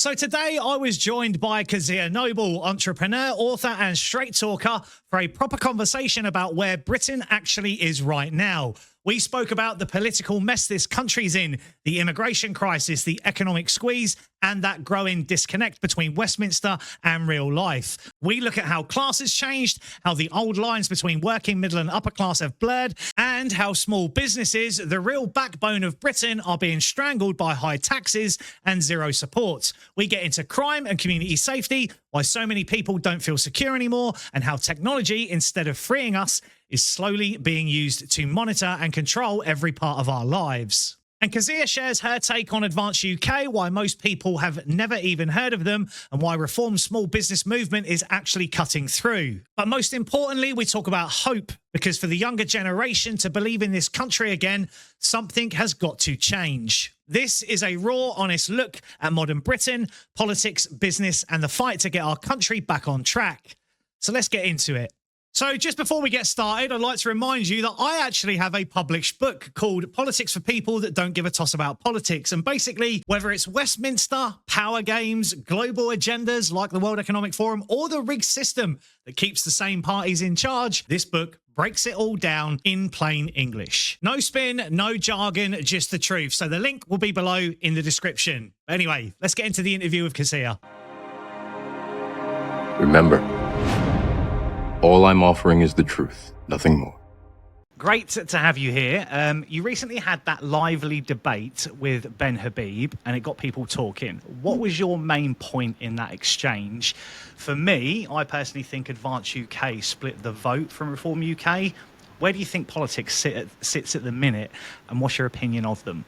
So today I was joined by Kezia, noble entrepreneur, author and straight talker for a proper conversation about where Britain actually is right now. We spoke about the political mess this country's in, the immigration crisis, the economic squeeze, and that growing disconnect between Westminster and real life. We look at how class has changed, how the old lines between working, middle and upper class have blurred, and how small businesses, the real backbone of Britain, are being strangled by high taxes and zero support. We get into crime and community safety, why so many people don't feel secure anymore, and how technology, instead of freeing us, is slowly being used to monitor and control every part of our lives. And Kezia shares her take on Advance UK, why most people have never even heard of them, and why Reform Small Business movement is actually cutting through. But most importantly, we talk about hope, because for the younger generation to believe in this country again, something has got to change. This is a raw, honest look at modern Britain, politics, business, and the fight to get our country back on track. So let's get into it. So just before we get started, I'd like to remind you that I actually have a published book called Politics for People That Don't Give a Toss About Politics. And basically, whether it's Westminster, power games, global agendas like the World Economic Forum, or the rigged system that keeps the same parties in charge, this book breaks it all down in plain English. No spin, no jargon, just the truth. So the link will be below in the description. Anyway, let's get into the interview with Kezia. Remember, all I'm offering is the truth, nothing more. Great to have you here. You recently had that lively debate with Ben Habib and it got people talking. What was your main point in that exchange? For me, I personally think Advance UK split the vote from Reform UK. Where do you think politics sits at the minute, and what's your opinion of them?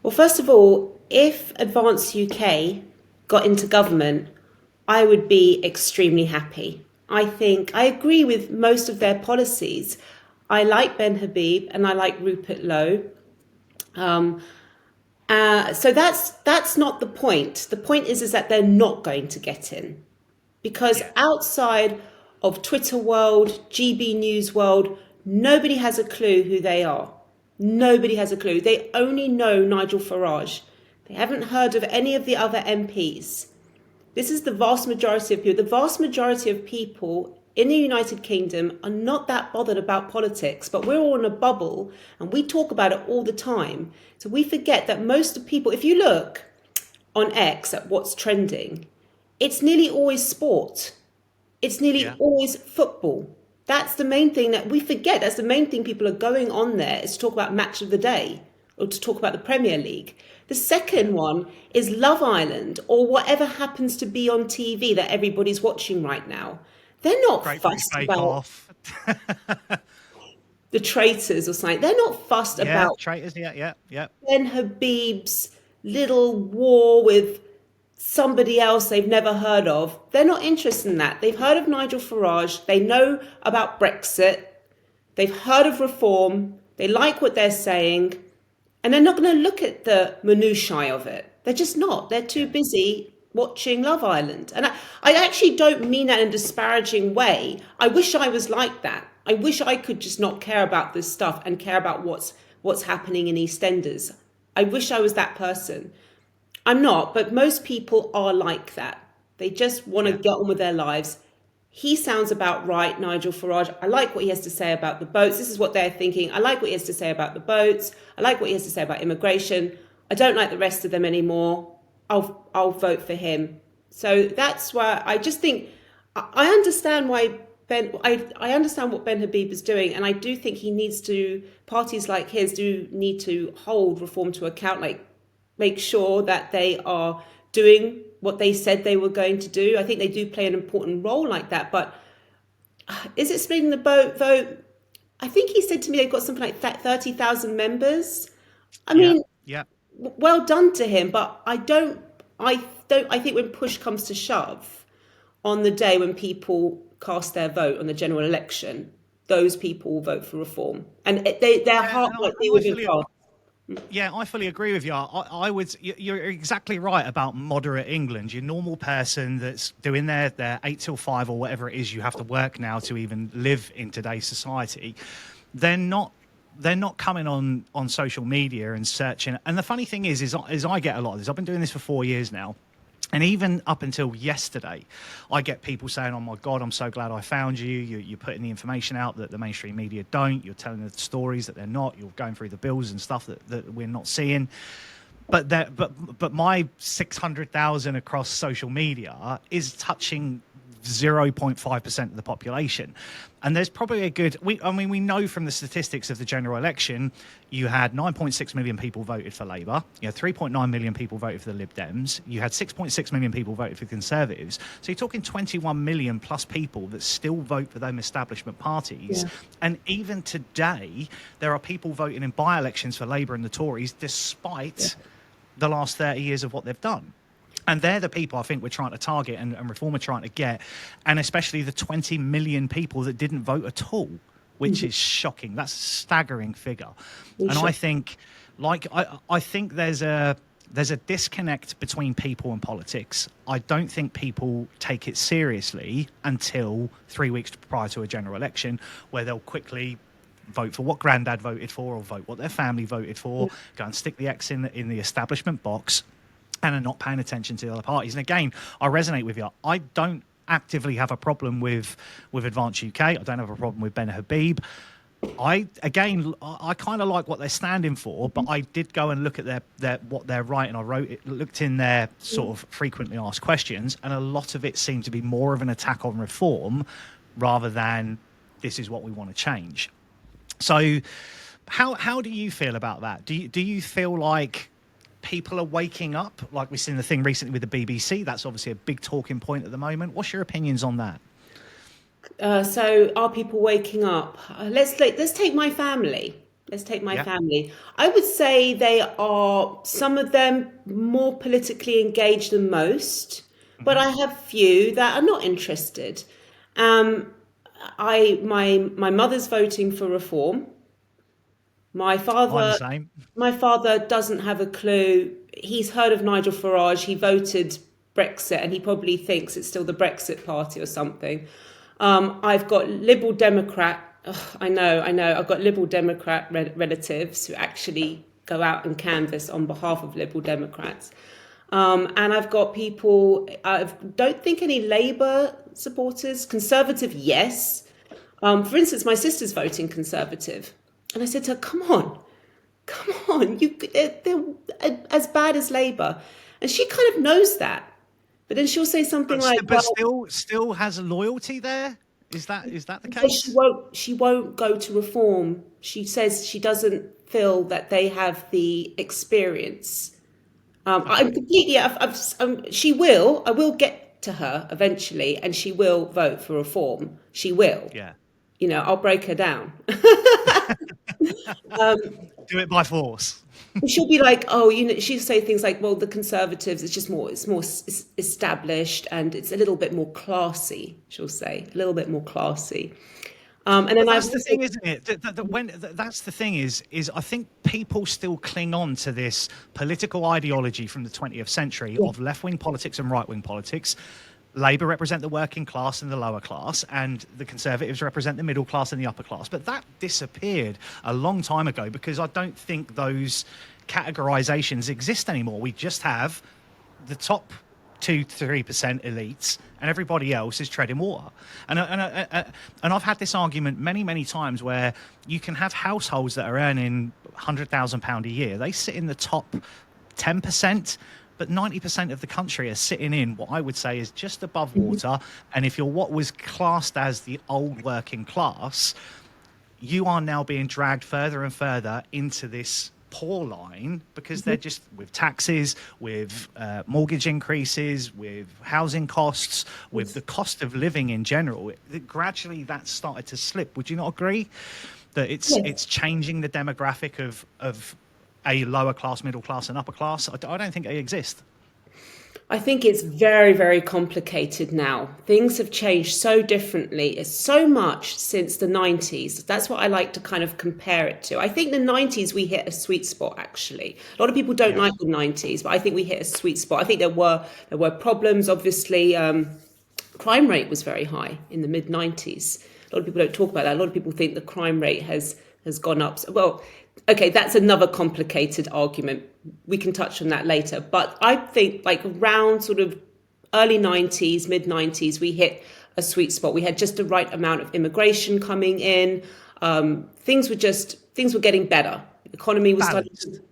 Well, first of all, if Advance UK got into government, I would be extremely happy. I think I agree with most of their policies. I like Ben Habib and I like Rupert Lowe. So that's not the point. The point is that they're not going to get in, because outside of Twitter world, GB News world, nobody has a clue who they are. Nobody has a clue. They only know Nigel Farage. They haven't heard of any of the other MPs. This is the vast majority of people. The vast majority of people in the United Kingdom are not that bothered about politics, but we're all in a bubble and we talk about it all the time. So we forget that most of people, if you look on X at what's trending, it's nearly always sport. It's nearly always football. That's the main thing that we forget. That's the main thing people are going on there, is to talk about match of the day or to talk about the Premier League. The second one is Love Island, or whatever happens to be on TV that everybody's watching right now. They're not fussed about the traitors or something. They're not fussed about traitors. Ben Habib's little war with somebody else they've never heard of. They're not interested in that. They've heard of Nigel Farage. They know about Brexit. They've heard of reform. They like what they're saying. And they're not going to look at the minutiae of it. They're just not. They're too busy watching Love Island. And I actually don't mean that in a disparaging way. I wish I was like that. I wish I could just not care about this stuff and care about what's happening in EastEnders. I wish I was that person. I'm not, but most people are like that. They just want to get on with their lives. He sounds about right, Nigel Farage. I like what he has to say about the boats. This is what they're thinking. I like what he has to say about the boats. I like what he has to say about immigration. I don't like the rest of them anymore. I'll vote for him. So that's why I just think I understand why I understand what Ben Habib is doing, and I do think he needs to. Parties like his do need to hold Reform to account, like make sure that they are doing what they said they were going to do. I think they do play an important role like that. But is it splitting the vote? I think he said to me they've got something like 30,000 members. I mean, well done to him. But I think when push comes to shove, on the day when people cast their vote on the general election, those people will vote for reform, and their heart like they would be cast. Yeah, I fully agree with you. I would. You're exactly right about moderate England. Your normal person that's doing their 8 till 5 or whatever it is you have to work now to even live in today's society. They're not coming on social media and searching. And the funny thing is I get a lot of this. I've been doing this for 4 years now. And even up until yesterday, I get people saying, oh my God, I'm so glad I found you. You're putting the information out that the mainstream media don't. You're telling the stories that they're not. You're going through the bills and stuff that we're not seeing. But my 600,000 across social media is touching 0.5% of the population. And there's probably a good, we know from the statistics of the general election, you had 9.6 million people voted for Labour, you had 3.9 million people voted for the Lib Dems, you had 6.6 million people voted for Conservatives. So you're talking 21 million plus people that still vote for them establishment parties. Yeah. And even today, there are people voting in by-elections for Labour and the Tories, despite the last 30 years of what they've done. And they're the people I think we're trying to target and Reform are trying to get, and especially the 20 million people that didn't vote at all, which is shocking. That's a staggering figure. And I think, I think there's a disconnect between people and politics. I don't think people take it seriously until 3 weeks prior to a general election, where they'll quickly vote for what granddad voted for or vote what their family voted for, go and stick the X in the establishment box, and are not paying attention to the other parties. And again, I resonate with you. I don't actively have a problem with Advance UK. I don't have a problem with Ben Habib. I kind of like what they're standing for, but I did go and look at their what they're writing. Looked in their sort of frequently asked questions, and a lot of it seemed to be more of an attack on reform rather than this is what we want to change. So how do you feel about that? Do you feel like people are waking up, like we've seen the thing recently with the BBC? That's obviously a big talking point at the moment. What's your opinions on that? So are people waking up? Let's take my family. Let's take my family. I would say they are, some of them, more politically engaged than most, but I have few that are not interested. My mother's voting for reform. My father doesn't have a clue. He's heard of Nigel Farage. He voted Brexit, and he probably thinks it's still the Brexit Party or something. I've got Liberal Democrat. I know. I've got Liberal Democrat relatives who actually go out and canvass on behalf of Liberal Democrats. And I've got people, I don't think any Labour supporters. Conservative, yes. For instance, my sister's voting Conservative. And I said to her, come on, they're as bad as Labour. And she kind of knows that. But then she'll say something but still has a loyalty there? Is that the case? She won't go to Reform. She says she doesn't feel that they have the experience. I'm completely, she will, I will get to her eventually, and she will vote for Reform. She will. Yeah. You know, I'll break her down. Do it by force. She'll be like, oh, you know, she'll say things like, well, the Conservatives, it's more established and it's a little bit more classy, she'll say, a little bit more classy. And then that's the thing, isn't it? That's the thing is I think people still cling on to this political ideology from the 20th century of left-wing politics and right-wing politics. Labour represent the working class and the lower class, and the Conservatives represent the middle class and the upper class. But that disappeared a long time ago because I don't think those categorisations exist anymore. We just have the top 2-3% elites, and everybody else is treading water. And I've had this argument many times where you can have households that are earning £100,000 a year. They sit in the top 10%. But 90% of the country are sitting in what I would say is just above water. And if you're what was classed as the old working class, you are now being dragged further and further into this poor line because they're just with taxes, with mortgage increases, with housing costs, with the cost of living in general. Gradually that's started to slip. Would you not agree that it's changing the demographic of a lower class, middle class and upper class? I don't think they exist. I think it's very, very complicated now. Things have changed so differently. It's so much since the 90s. That's what I like to kind of compare it to. I think the 90s, we hit a sweet spot, actually. A lot of people don't like the 90s, but I think we hit a sweet spot. I think there were problems, obviously. Crime rate was very high in the mid-90s. A lot of people don't talk about that. A lot of people think the crime rate has gone up. Well, Okay, that's another complicated argument. We can touch on that later. But I think like around sort of early 90s, mid 90s, we hit a sweet spot. We had just the right amount of immigration coming in. Things were getting better. The economy was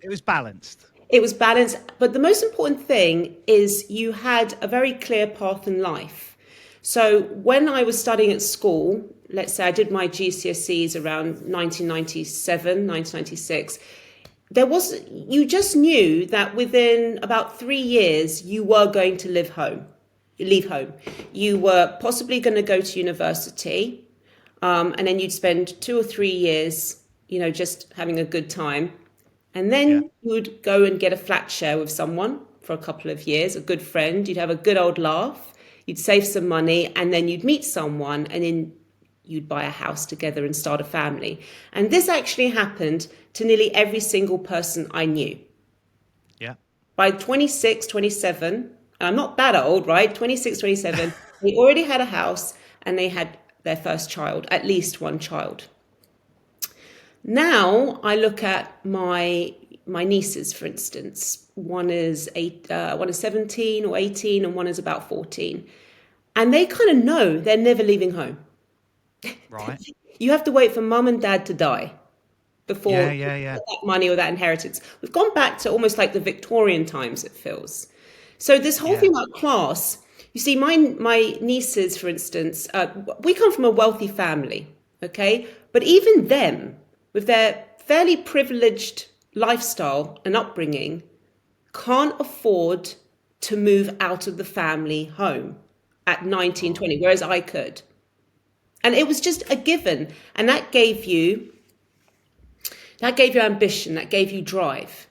It was balanced. It was balanced. But the most important thing is you had a very clear path in life. So when I was studying at school, let's say I did my GCSEs around 1997, 1996, you just knew that within about 3 years, you were going to leave home. You were possibly going to go to university, and then you'd spend 2 or 3 years, just having a good time. And then you would go and get a flat share with someone for a couple of years, a good friend. You'd have a good old laugh. You'd save some money, and then you'd meet someone, and then you'd buy a house together and start a family. And this actually happened to nearly every single person I knew. Yeah. By 26, 27, and I'm not that old, right? 26, 27, they already had a house and they had their first child, at least one child. Now I look at my nieces, for instance. One is 17 or 18, and one is about 14. And they kind of know they're never leaving home. Right. You have to wait for mum and dad to die before Yeah. you get that money or that inheritance. We've gone back to almost like the Victorian times, it feels. So this whole thing about class, you see, my nieces, for instance, we come from a wealthy family, okay? But even them, with their fairly privileged lifestyle and upbringing, can't afford to move out of the family home at 19, 20, whereas I could. And it was just a given. And that gave you ambition, that gave you drive.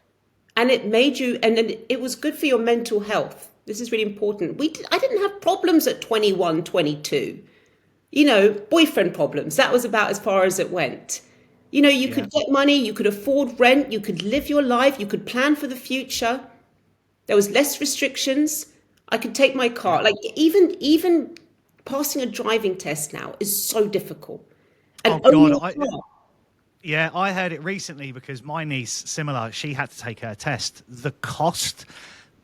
And it made you, and it was good for your mental health. This is really important. I didn't have problems at 21, 22. Boyfriend problems. That was about as far as it went. You could get money, you could afford rent, you could live your life, you could plan for the future. There was less restrictions. I could take my car. Like even passing a driving test now is so difficult. And I heard it recently because my niece, similar, she had to take her test. The cost,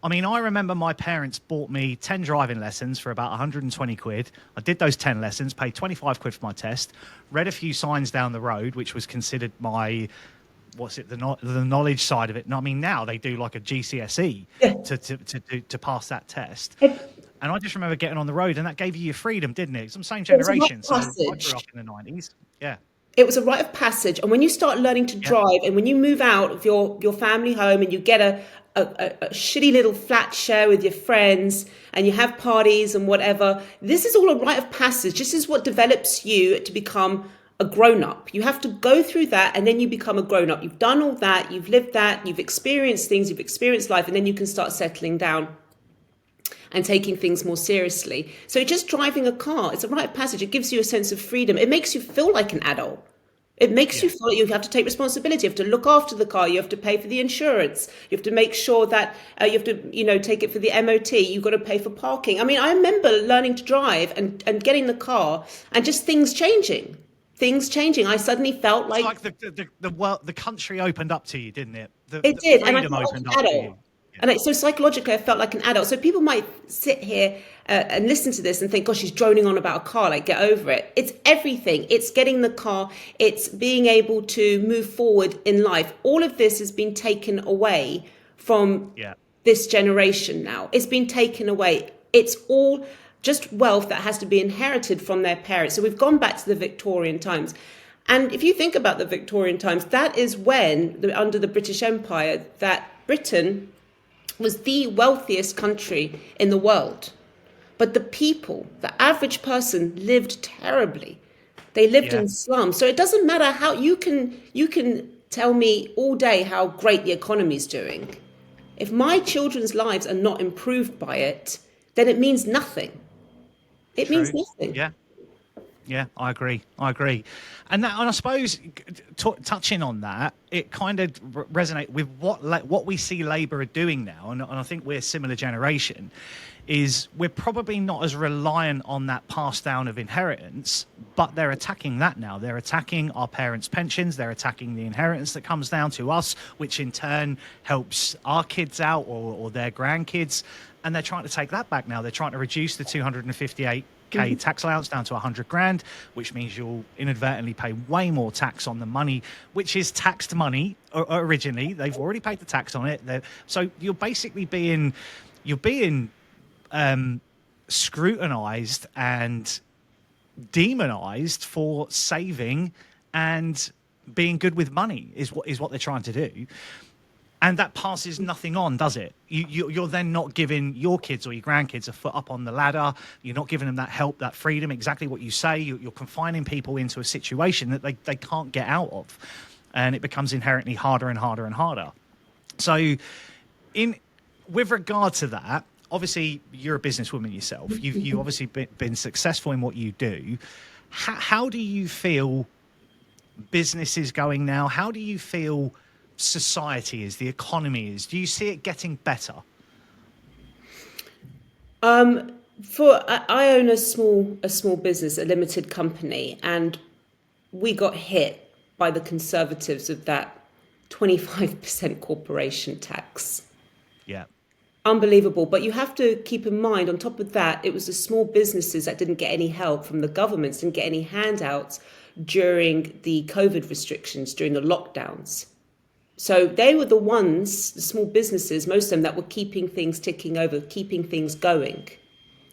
I mean, I remember my parents bought me 10 driving lessons for about 120 quid. I did those 10 lessons, paid 25 quid for my test, read a few signs down the road, which was considered my, the knowledge side of it. And I mean, now they do like a GCSE to pass that test. And I just remember getting on the road, and that gave you your freedom, didn't it? It's the same generation. So I grew up in the 90s. Yeah. It was a rite of passage. And when you start learning to drive, and when you move out of your family home and you get a shitty little flat share with your friends and you have parties and whatever, this is all a rite of passage. This is what develops you to become a grown-up. You have to go through that, and then you become a grown-up. You've done all that, you've lived that, you've experienced things, you've experienced life, and then you can start settling down and taking things more seriously. So just driving a car, it's a rite of passage. It gives you a sense of freedom. It makes you feel like an adult. It makes you feel like you have to take responsibility. You have to look after the car. You have to pay for the insurance. You have to make sure that you have to, take it for the MOT. You've got to pay for parking. I mean, I remember learning to drive and getting the car and just things changing. I suddenly felt like the country opened up to you, didn't it? It did, and I freedom felt opened like up an to adult. you. And so psychologically, I felt like an adult. So people might sit here and listen to this and think, gosh, she's droning on about a car, like get over it. It's everything. It's getting the car. It's being able to move forward in life. All of this has been taken away from this generation now. It's been taken away. It's all just wealth that has to be inherited from their parents. So we've gone back to the Victorian times. And if you think about the Victorian times, that is when, under the British Empire, that Britain was the wealthiest country in the world. But the people, the average person, lived terribly. They lived in slums. So it doesn't matter how you can tell me all day how great the economy's doing. If my children's lives are not improved by it, then it means nothing. It means nothing. Yeah, I agree. And I suppose touching on that, it kind of resonates with what we see Labour are doing now, and I think we're a similar generation, is we're probably not as reliant on that pass down of inheritance, but they're attacking that now. They're attacking our parents' pensions. They're attacking the inheritance that comes down to us, which in turn helps our kids out or their grandkids. And they're trying to take that back now. They're trying to reduce the 258K tax allowance down to 100 grand, which means you'll inadvertently pay way more tax on the money, which is taxed money originally. They've already paid the tax on it. So you're basically being scrutinized and demonized for saving and being good with money is what they're trying to do. And that passes nothing on, does it? You're then not giving your kids or your grandkids a foot up on the ladder. You're not giving them that help, that freedom, exactly what you say. You're confining people into a situation that they can't get out of. And it becomes inherently harder and harder and harder. So with regard to that, obviously, you're a businesswoman yourself. You've obviously been successful in what you do. How do you feel business is going now? How do you feel society is, the economy is? Do you see it getting better? I own a small business, a limited company, and we got hit by the Conservatives of that 25% corporation tax. Yeah. Unbelievable. But you have to keep in mind, on top of that, it was the small businesses that didn't get any help from the governments, didn't get any handouts during the COVID restrictions, during the lockdowns. So they were the ones, the small businesses, most of them, that were keeping things ticking over, keeping things going.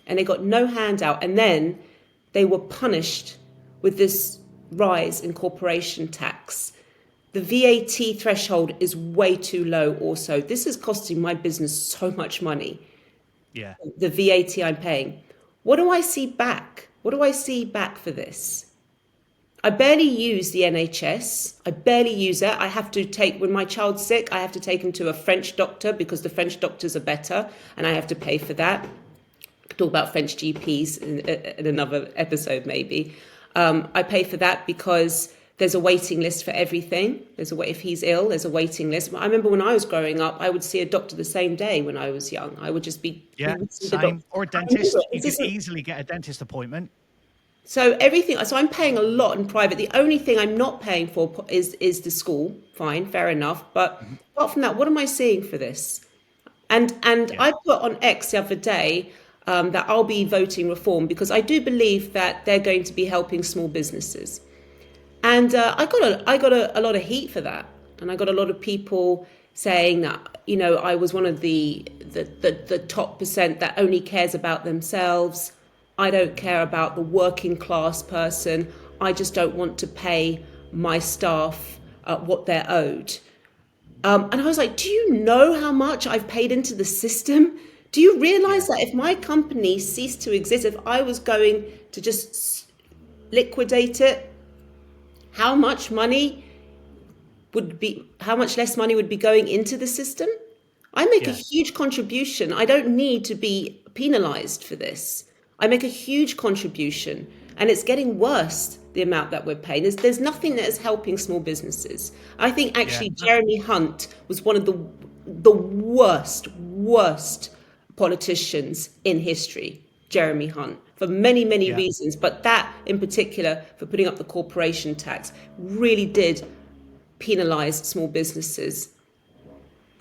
And they got no handout. And then they were punished with this rise in corporation tax. The VAT threshold is way too low also. This is costing my business so much money. Yeah. The VAT I'm paying. What do I see back? What do I see back for this? I barely use the NHS. I barely use it. I have to take, when my child's sick, I have to take him to a French doctor because the French doctors are better, and I have to pay for that. I could talk about French GPs in another episode maybe. I pay for that because there's a waiting list for everything. If he's ill, there's a waiting list. I remember when I was growing up, I would see a doctor the same day when I was young. I would just be... Same. Or a dentist. You could easily get a dentist appointment. So I'm paying a lot in private. The only thing I'm not paying for is the school. Fine, fair enough. But apart from that, what am I seeing for this? And I put on X the other day that I'll be voting reform because I do believe that they're going to be helping small businesses. And I got a lot of heat for that, and I got a lot of people saying that I was one of the top percent that only cares about themselves. I don't care about the working class person. I just don't want to pay my staff what they're owed. And I was like, do you know how much I've paid into the system? Do you realize that if my company ceased to exist, if I was going to just liquidate it, how much less money would be going into the system? I make a huge contribution. I don't need to be penalized for this. I make a huge contribution, and it's getting worse, the amount that we're paying. There's nothing that is helping small businesses. I think actually Jeremy Hunt was one of the worst politicians in history, Jeremy Hunt, for many reasons. But that in particular, for putting up the corporation tax, really did penalise small businesses.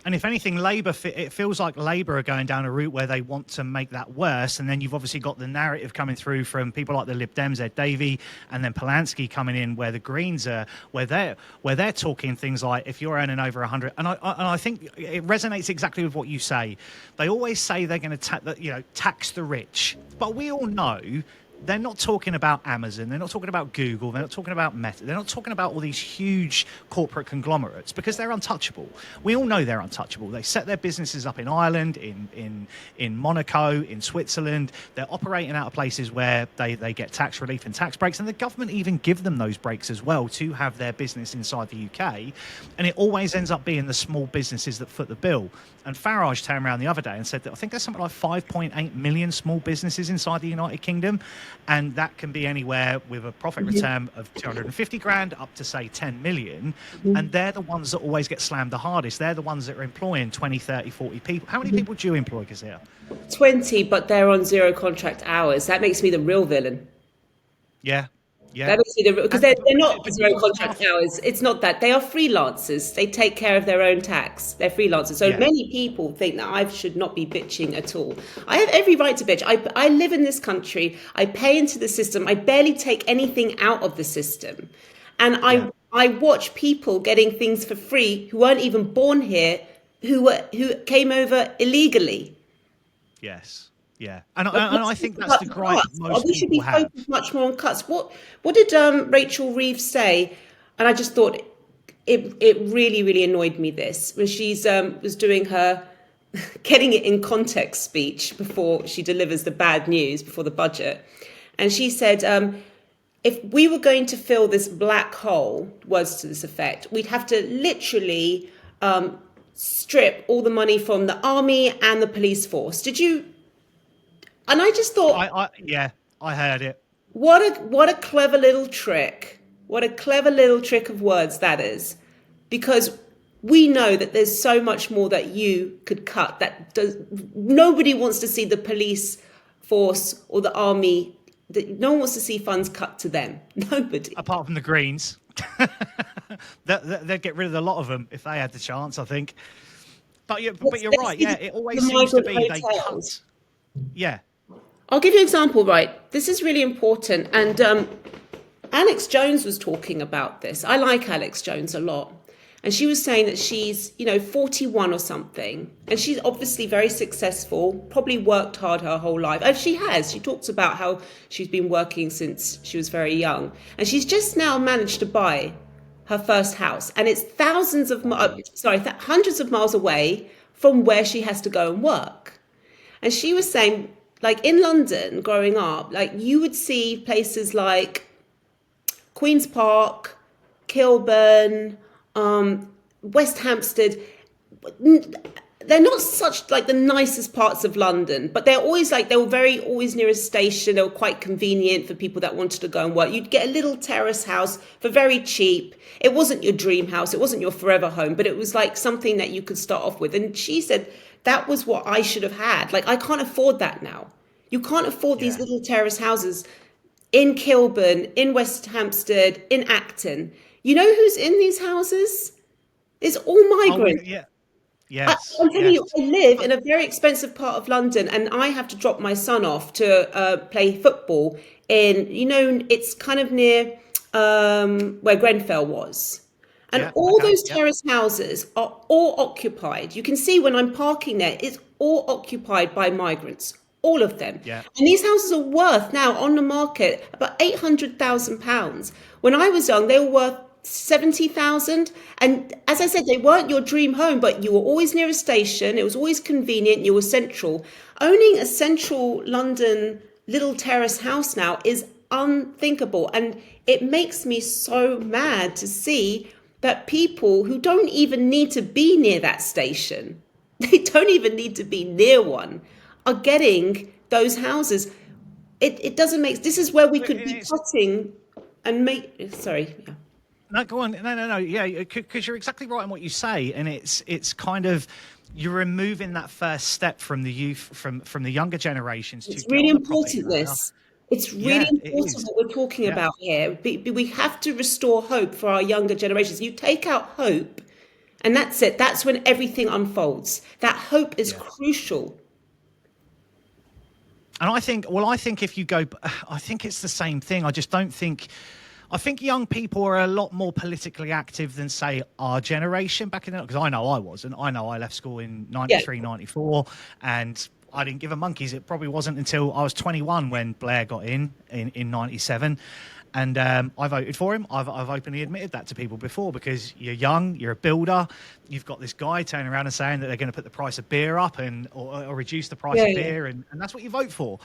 And if anything, it feels like Labour are going down a route where they want to make that worse. And then you've obviously got the narrative coming through from people like the Lib Dems, Ed Davey, and then Polanski coming in, where the Greens are, where they're talking things like, if you're earning over 100, and I think it resonates exactly with what you say. They always say they're going to tax the rich, but we all know. They're not talking about Amazon. They're not talking about Google. They're not talking about Meta. They're not talking about all these huge corporate conglomerates because they're untouchable. We all know they're untouchable. They set their businesses up in Ireland, in Monaco, in Switzerland. They're operating out of places where they get tax relief and tax breaks, and the government even give them those breaks as well to have their business inside the UK. And it always ends up being the small businesses that foot the bill. And Farage turned around the other day and said that I think there's something like 5.8 million small businesses inside the United Kingdom. And that can be anywhere with a profit return of 250 grand up to say 10 million. And they're the ones that always get slammed the hardest. They're the ones that are employing 20, 30, 40 people. How many people do you employ, Kezia? 20, but they're on zero contract hours. That makes me the real villain. Yeah. Yeah. That makes me the because they're not but zero contract hours. It's not that. They are freelancers. They take care of their own tax. They're freelancers. So many people think that I should not be bitching at all. I have every right to bitch. I live in this country. I pay into the system. I barely take anything out of the system. And I watch people getting things for free who weren't even born here, who came over illegally. Yes. Yeah, and I think that's the gripe most we should be people have. focused much more on cuts. What did Rachel Reeves say? And I just thought it really, really annoyed me this when she's was doing her getting it in context speech before she delivers the bad news before the budget. And she said, if we were going to fill this black hole, words to this effect, we'd have to literally strip all the money from the army and the police force. Did you? And I just thought, I heard it. What a clever little trick. What a clever little trick of words that is. Because we know that there's so much more that you could cut. Nobody wants to see the police force or the army. No one wants to see funds cut to them. Nobody. Apart from the Greens. They'd get rid of a lot of them if they had the chance, I think. But you're right. Yeah, it always seems to be they cut. Yeah. I'll give you an example, right? This is really important. And Alex Jones was talking about this. I like Alex Jones a lot. And she was saying that she's, 41 or something. And she's obviously very successful, probably worked hard her whole life. And she has. She talks about how she's been working since she was very young. And she's just now managed to buy her first house. And it's hundreds of miles away from where she has to go and work. And she was saying, like in London, growing up, like you would see places like Queen's Park, Kilburn, West Hampstead. They're not such like the nicest parts of London, but they're always like, they were always near a station. They were quite convenient for people that wanted to go and work. You'd get a little terrace house for very cheap. It wasn't your dream house. It wasn't your forever home, but it was like something that you could start off with. And she said, that was what I should have had. Like, I can't afford that now. You can't afford these little terrace houses in Kilburn, in West Hampstead, in Acton. You know who's in these houses? It's all migrants. Yes. I'm telling you, I live in a very expensive part of London, and I have to drop my son off to play football in, it's kind of near where Grenfell was. And those terrace houses are all occupied. You can see when I'm parking there, it's all occupied by migrants, all of them. Yeah. And these houses are worth now on the market about £800,000. When I was young, they were worth 70,000. And as I said, they weren't your dream home, but you were always near a station. It was always convenient. You were central. Owning a central London little terrace house now is unthinkable. And it makes me so mad to see that people who don't even need to be near that station, they don't even need to be near one, are getting those houses. It doesn't make, this is where we could be cutting and make, sorry. Yeah. No, go on. No. Yeah, because you're exactly right in what you say. And it's kind of, you're removing that first step from the youth, from the younger generations. It's really important, this. It's really important what we're talking about here. We have to restore hope for our younger generations. You take out hope, and that's it. That's when everything unfolds. That hope is crucial. And I think if you go, I think it's the same thing. I think young people are a lot more politically active than, say, our generation back in the, because I know I wasn't. I know I left school in 93, 94, and I didn't give a monkey's. It probably wasn't until I was 21 when Blair got in 97. And I voted for him. I've openly admitted that to people before, because you're young, you're a builder. You've got this guy turning around and saying that they're going to put the price of beer up or reduce the price of beer. And that's what you vote for.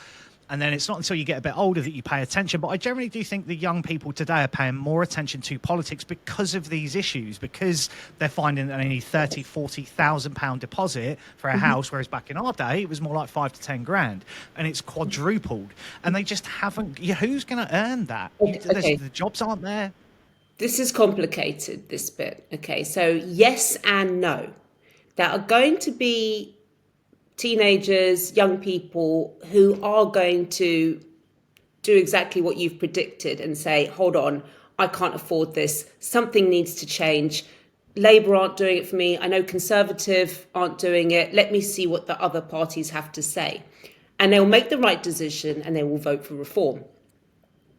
And then it's not until you get a bit older that you pay attention. But I generally do think the young people today are paying more attention to politics because of these issues, because they're finding that they need 30, 40,000 pound deposit for a house, whereas back in our day, it was more like 5 to 10 grand, and it's quadrupled. And they just haven't, who's going to earn that? Okay. The jobs aren't there. This is complicated, this bit. Okay, so yes and no. There are going to be teenagers, young people who are going to do exactly what you've predicted and say, hold on, I can't afford this. Something needs to change. Labour aren't doing it for me. I know Conservative aren't doing it. Let me see what the other parties have to say. And they'll make the right decision and they will vote for reform.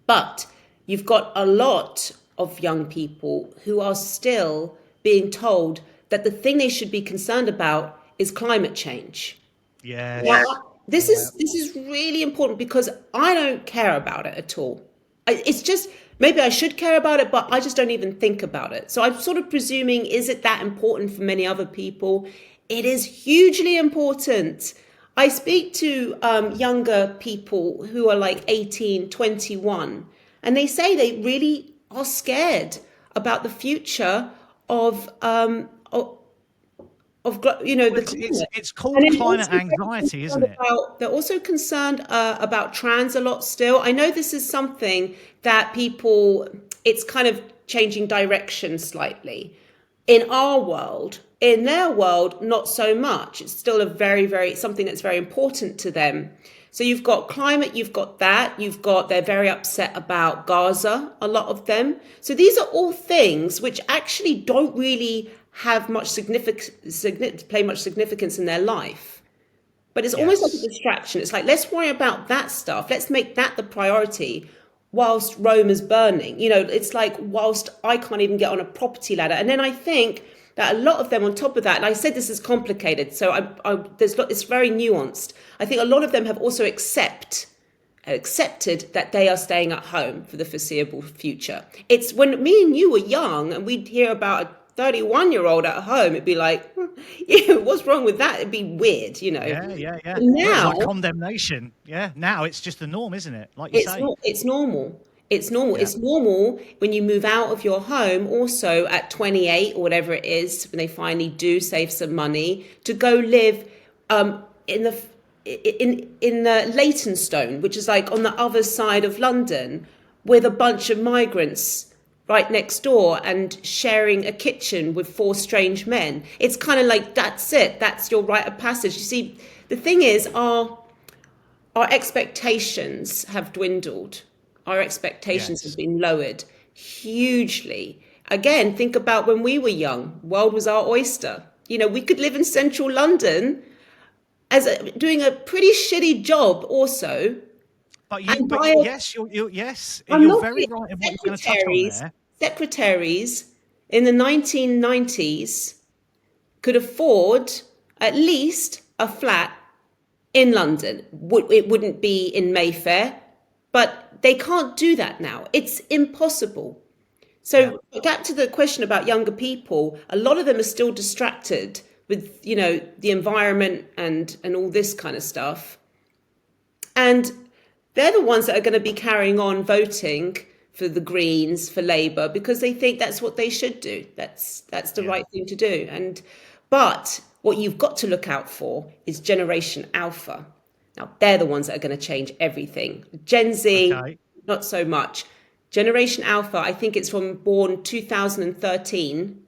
But you've got a lot of young people who are still being told that the thing they should be concerned about is climate change. Yeah. Now, this is really important because I don't care about it at all. It's just, maybe I should care about it, but I just don't even think about it. So I'm sort of presuming, is it that important for many other people? It is hugely important. I speak to younger people who are like 18, 21, and they say they really are scared about the future of it's called climate anxiety, isn't it? They're also concerned about trans a lot still. I know this is something that people, it's kind of changing direction slightly. In our world, in their world, not so much. It's still a very, something that's very important to them. So you've got climate, you've got that, they're very upset about Gaza, a lot of them. So these are all things which actually don't really have much play much significance in their life. But it's almost like a distraction. It's like, let's worry about that stuff. Let's make that the priority whilst Rome is burning. It's like whilst I can't even get on a property ladder. And then I think that a lot of them on top of that, and I said this is complicated, so it's very nuanced. I think a lot of them have also accepted that they are staying at home for the foreseeable future. It's when me and you were young and we'd hear about a 31-year-old at home, it'd be like, what's wrong with that? It'd be weird, Yeah. Now, it's like condemnation. Yeah, now it's just the norm, isn't it? Like you say. It's normal. It's normal. Yeah. It's normal when you move out of your home also at 28 or whatever it is, when they finally do save some money, to go live in Leytonstone, which is like on the other side of London, with a bunch of migrants right next door and sharing a kitchen with 4 strange men. It's kind of like, that's it. That's your rite of passage. You see, the thing is, our expectations have dwindled. Our expectations have been lowered hugely. Again, think about when we were young. World was our oyster. We could live in central London doing a pretty shitty job also. But you're very right in what you're going to touch on there. Secretaries in the 1990s could afford at least a flat in London. It wouldn't be in Mayfair, but they can't do that now. It's impossible. So back to the question about younger people, a lot of them are still distracted with, the environment and all this kind of stuff. And they're the ones that are going to be carrying on voting for the Greens, for Labour, because they think that's what they should do. That's the right thing to do. But what you've got to look out for is Generation Alpha. Now, they're the ones that are going to change everything. Gen Z, not so much. Generation Alpha, I think it's from born 2013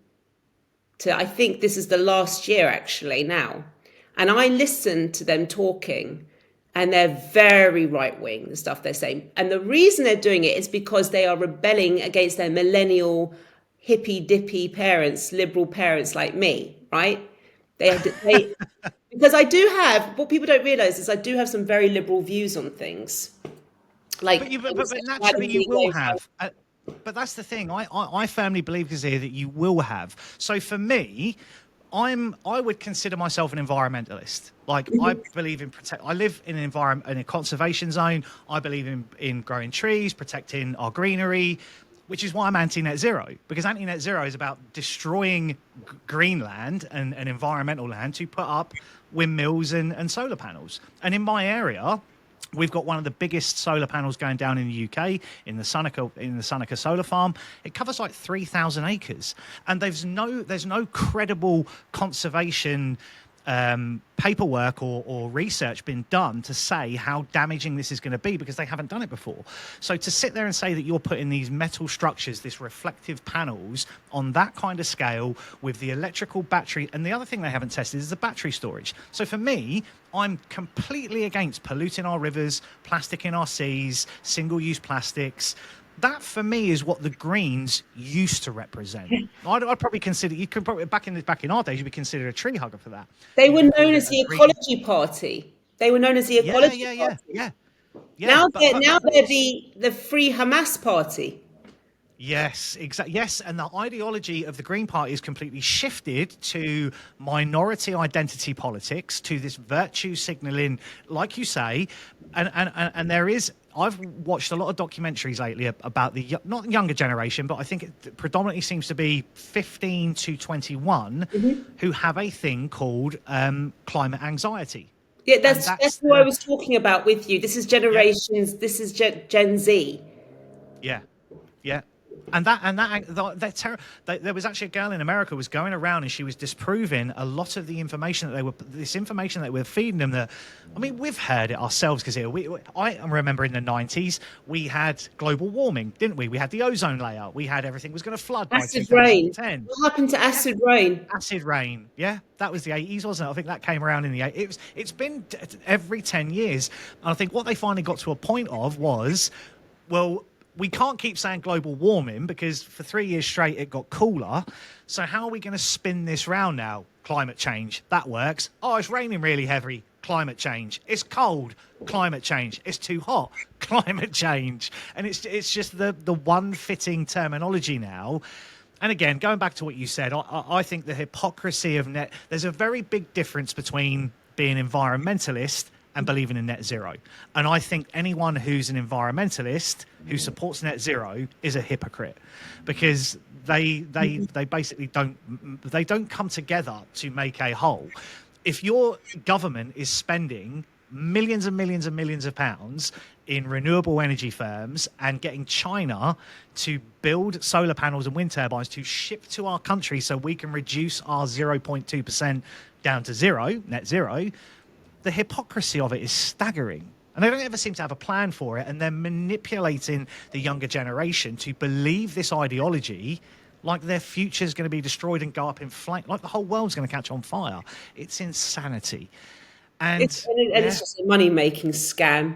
to, I think this is the last year actually now. And I listened to them talking, and they're very right-wing, the stuff they're saying. And the reason they're doing it is because they are rebelling against their millennial, hippy-dippy parents, liberal parents like me, right? Because I do have, what people don't realise is I do have some very liberal views on things. But naturally you will have. But that's the thing. I firmly believe, Kezia, that you will have. So for me, I would consider myself an environmentalist. Like, I believe in I live in an environment, in a conservation zone. I believe in growing trees, protecting our greenery, which is why I'm anti-net zero, because anti-net zero is about destroying green land and environmental land to put up windmills and solar panels. And in my area, We've got one of the biggest solar panels going down in the UK in the Sonica solar farm. It covers like 3,000 acres, and there's no credible conservation paperwork or research been done to say how damaging this is going to be, because they haven't done it before. So to sit there and say that you're putting these metal structures, this reflective panels on that kind of scale with the electrical battery, and the other thing they haven't tested is the battery storage. So for me, I'm completely against polluting our rivers, plastic in our seas, single-use plastics. That for me is what the Greens used to represent. I'd probably consider, you could probably back in our days, you'd be considered a tree hugger for that. They were known as the Ecology Party. They were known as the Ecology Party. Yeah. Now they're the Free Hamas Party. Yes, exactly. Yes, and the ideology of the Green Party is completely shifted to minority identity politics, to this virtue signalling, like you say, and there is. I've watched a lot of documentaries lately about the not younger generation, but I think it predominantly seems to be 15 to 21 who have a thing called climate anxiety. Yeah, that's what I was talking about with you. This is generations. Yeah. This is Gen Z. Yeah. And there was actually a girl in America was going around and she was disproving a lot of the information that they were feeding them. That, I mean, we've heard it ourselves, because I remember in the 90s we had global warming, didn't we? We had the ozone layer. We had everything was going to flood by 2010. What happened to acid rain? Acid rain. Yeah, that was the 80s, wasn't it? I think that came around in the 80s. It's been every 10 years. And I think what they finally got to a point of was, well, we can't keep saying global warming because for 3 years straight it got cooler. So how are we going to spin this round now? Climate change. That works. Oh, it's raining really heavy. Climate change. It's cold. Climate change. It's too hot. Climate change. And it's just the one fitting terminology now. And again, going back to what you said, I think the hypocrisy of there's a very big difference between being environmentalist and believing in net zero. And I think anyone who's an environmentalist who supports net zero is a hypocrite, because they basically don't come together to make a whole. If your government is spending millions and millions and millions of pounds in renewable energy firms and getting China to build solar panels and wind turbines to ship to our country so we can reduce our 0.2% down to zero, net zero, the hypocrisy of it is staggering. And they don't ever seem to have a plan for it. And they're manipulating the younger generation to believe this ideology, like their future is going to be destroyed and go up in flames, like the whole world's going to catch on fire. It's insanity. And it's just a money-making scam.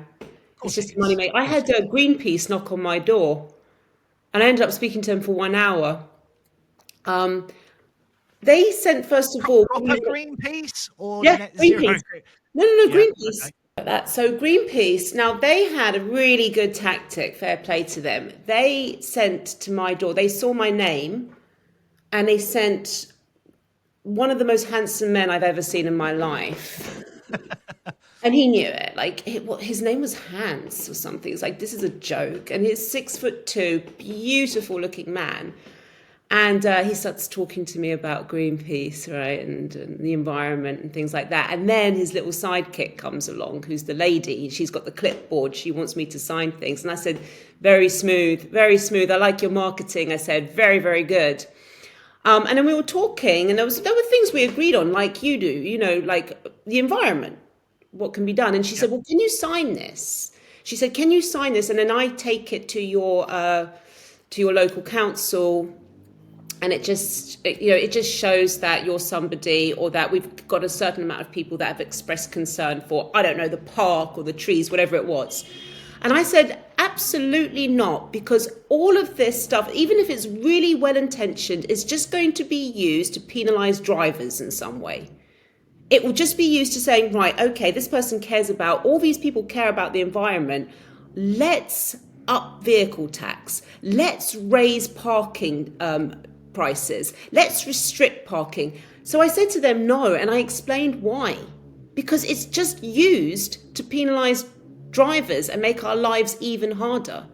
It's just money making. I had Greenpeace knock on my door, and I ended up speaking to them for 1 hour. They sent, first of all, proper Greenpeace or net zero? Greenpeace. No, Greenpeace. Okay. So Greenpeace, now they had a really good tactic, fair play to them. They sent to my door, they saw my name, and they sent one of the most handsome men I've ever seen in my life. And he knew it. Like, his name was Hans or something. It's like, this is a joke. And he's 6'2", beautiful looking man. And he starts talking to me about Greenpeace, right, and the environment and things like that. And then his little sidekick comes along, who's the lady. She's got the clipboard. She wants me to sign things. And I said, very smooth, very smooth. I like your marketing. I said, very, very good. And then we were talking, and there were things we agreed on, like you do, you know, like the environment, what can be done. And she said, well, can you sign this? She said, can you sign this? And then I take it to your local council. And it just shows that you're somebody, or that we've got a certain amount of people that have expressed concern for, I don't know, the park or the trees, whatever it was. And I said, absolutely not, because all of this stuff, even if it's really well-intentioned, is just going to be used to penalise drivers in some way. It will just be used to saying, right, okay, this person cares about, all these people care about the environment. Let's up vehicle tax. Let's raise parking prices. Let's restrict parking. So I said to them, no, and I explained why. Because it's just used to penalise drivers and make our lives even harder.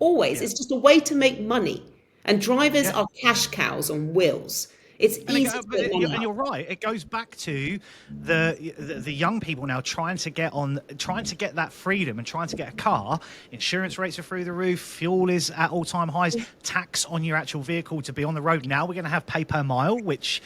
Always. It's just a way to make money. And drivers are cash cows on wheels. It's And, easy to put money and up. you're right. It goes back to the young people now trying to get that freedom and trying to get a car. Insurance rates are through the roof. Fuel is at all-time highs. Tax on your actual vehicle to be on the road. Now we're going to have pay per mile, which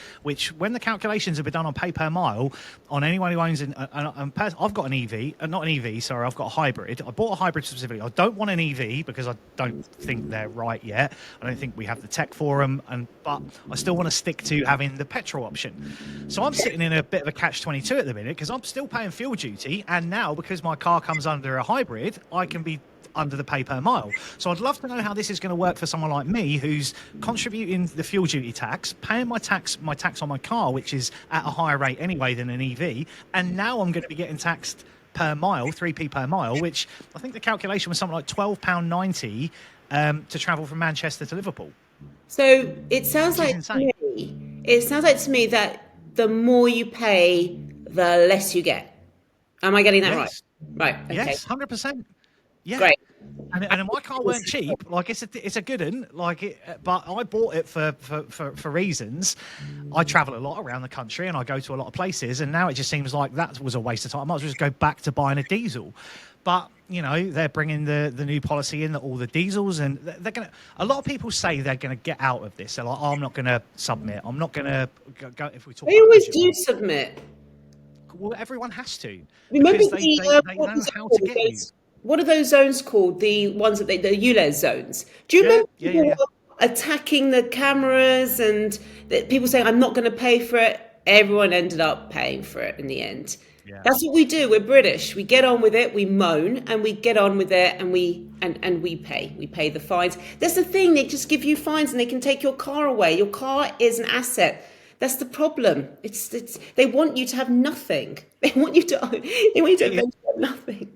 when the calculations have been done on pay per mile on anyone who owns I've got an EV, not an EV. Sorry, I've got a hybrid. I bought a hybrid specifically. I don't want an EV because I don't think they're right yet. I don't think we have the tech for them, but I still want to stick to having the petrol option. So I'm sitting in a bit of a catch-22 at the minute because I'm still paying fuel duty, and now because my car comes under a hybrid, I can be under the pay per mile. So I'd love to know how this is going to work for someone like me who's contributing the fuel duty tax, paying my tax on my car, which is at a higher rate anyway than an EV, and now I'm going to be getting taxed per mile, 3p per mile, which I think the calculation was something like £12.90 to travel from Manchester to Liverpool. So it sounds like to me that the more you pay, the less you get. Am I getting that right? Right. Okay. Yes, 100%. Yeah. Great. And my car weren't cheap. Like it's a good one. But I bought it for reasons. I travel a lot around the country and I go to a lot of places. And now it just seems like that was a waste of time. I might as well just go back to buying a diesel. But they're bringing the new policy in that all the diesels, and they're gonna. A lot of people say they're gonna get out of this. They're like, I'm not gonna submit. I'm not gonna go. If we talk, They always do submit. Well, everyone has to. Remember because they know how to get you. What are those zones called? The ones that the ULEZ zones. Do you remember people attacking the cameras and people saying, I'm not going to pay for it? Everyone ended up paying for it in the end. Yeah. That's what we do. We're British. We get on with it. We moan and we get on with it, and we pay. We pay the fines. That's the thing. They just give you fines and they can take your car away. Your car is an asset. That's the problem. It's they want you to have nothing. They want you to eventually have nothing.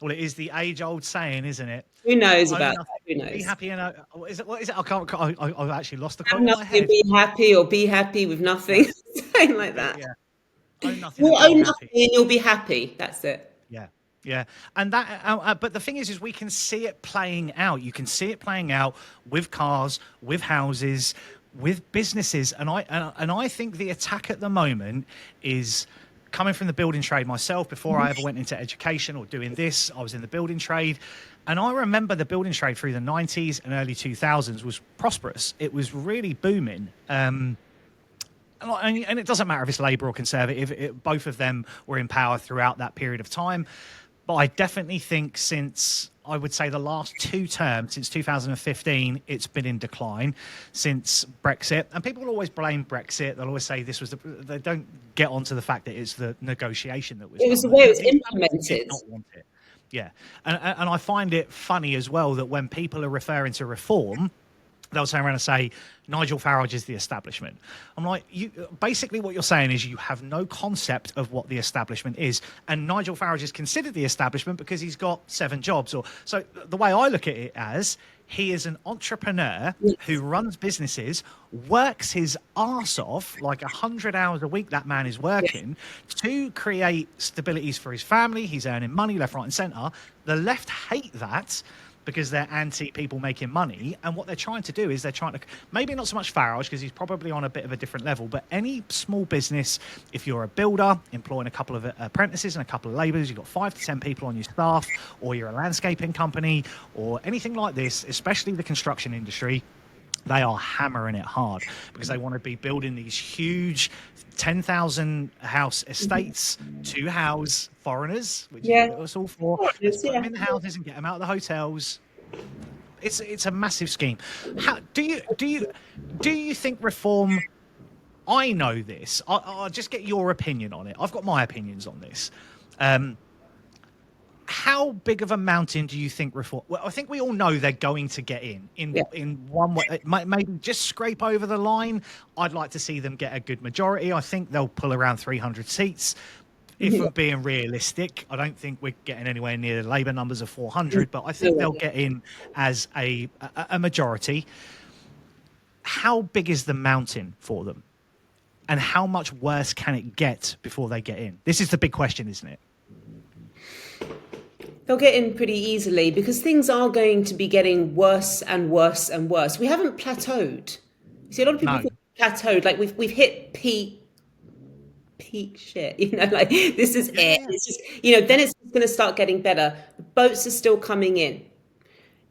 Well, it is the age-old saying, isn't it? Who knows about that? Who knows? Be happy and what is it? I can't. I've actually lost the quote. Have nothing, be happy, or be happy with nothing. Something like that. Yeah. Own nothing. You'll own nothing and you'll be happy. That's it. Yeah. Yeah, and that. But the thing is we can see it playing out. You can see it playing out with cars, with houses, with businesses, and I think the attack at the moment is coming from the building trade myself. Before I ever went into education or doing this, I was in the building trade, and I remember the building trade through the 90s and early 2000s was prosperous. It was really booming. And it doesn't matter if it's Labour or Conservative, both of them were in power throughout that period of time. But I definitely think since, I would say, the last two terms, since 2015, it's been in decline since Brexit. And people will always blame Brexit. They'll always say this was they don't get onto the fact that it's the negotiation that was. It was the way it was implemented. Not want it. Yeah. And I find it funny as well that when people are referring to reform, they'll turn around and say, Nigel Farage is the establishment. I'm like, basically what you're saying is you have no concept of what the establishment is. And Nigel Farage is considered the establishment because he's got 7 jobs. So the way I look at it as, he is an entrepreneur who runs businesses, works his arse off, like 100 hours a week that man is working, to create stabilities for his family. He's earning money left, right and centre. The left hate that, because they're anti people making money. And what they're trying to do is they're trying to, maybe not so much Farage, because he's probably on a bit of a different level, but any small business, if you're a builder, employing a couple of apprentices and a couple of labourers, you've got 5 to 10 people on your staff, or you're a landscaping company, or anything like this, especially the construction industry, they are hammering it hard because they want to be building these huge 10,000 house estates to house foreigners, which is what it's all for. Let's put them in the houses and get them out of the hotels. It's a massive scheme. How do you think reform? I know this. I'll just get your opinion on it. I've got my opinions on this. How big of a mountain do you think reform? Well, I think we all know they're going to get in one way. Maybe just scrape over the line. I'd like to see them get a good majority. I think they'll pull around 300 seats. If we're being realistic, I don't think we're getting anywhere near the Labour numbers of 400, but I think they'll get in as a majority. How big is the mountain for them? And how much worse can it get before they get in? This is the big question, isn't it? They'll get in pretty easily because things are going to be getting worse and worse and worse. We haven't plateaued. See, a lot of people No. think plateaued, like we've hit peak shit, like this is it. Yeah. It's just, then it's going to start getting better. The boats are still coming in.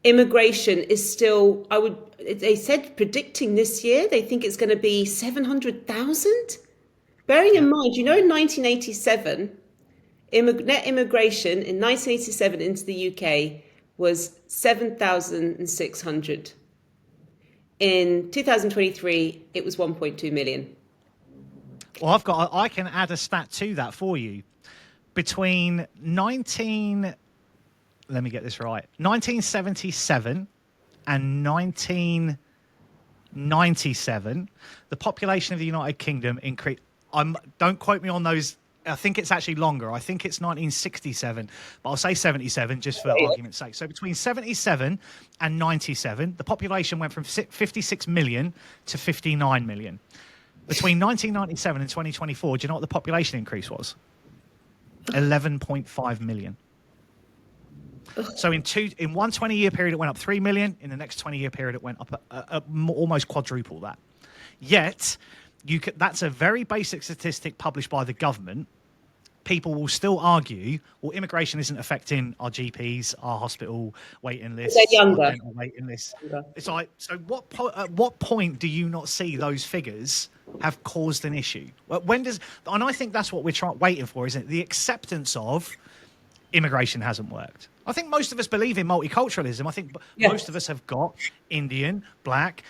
Immigration is still, they said predicting this year, they think it's going to be 700,000. Bearing in mind, in 1987, net immigration in 1987 into the UK was 7,600. In 2023, it was 1.2 million. Well, I can add a stat to that for you. Between let me get this right, 1977 and 1997, the population of the United Kingdom increased. Don't quote me on those. I think it's actually longer. I think it's 1967, but I'll say 77 just for argument's sake. So between 77 and 97, the population went from 56 million to 59 million. Between 1997 and 2024, do you know what the population increase was? 11.5 million. So in one 20-year period, it went up 3 million. In the next 20-year period, it went up almost quadruple that. Yet, that's a very basic statistic published by the government. People will still argue, well, immigration isn't affecting our GPs, our hospital waiting lists, our dental waiting lists. It's like, so at what point do you not see those figures have caused an issue? And I think that's what we're waiting for, isn't it? The acceptance of immigration hasn't worked. I think most of us believe in multiculturalism. I think most of us have got Indian, black,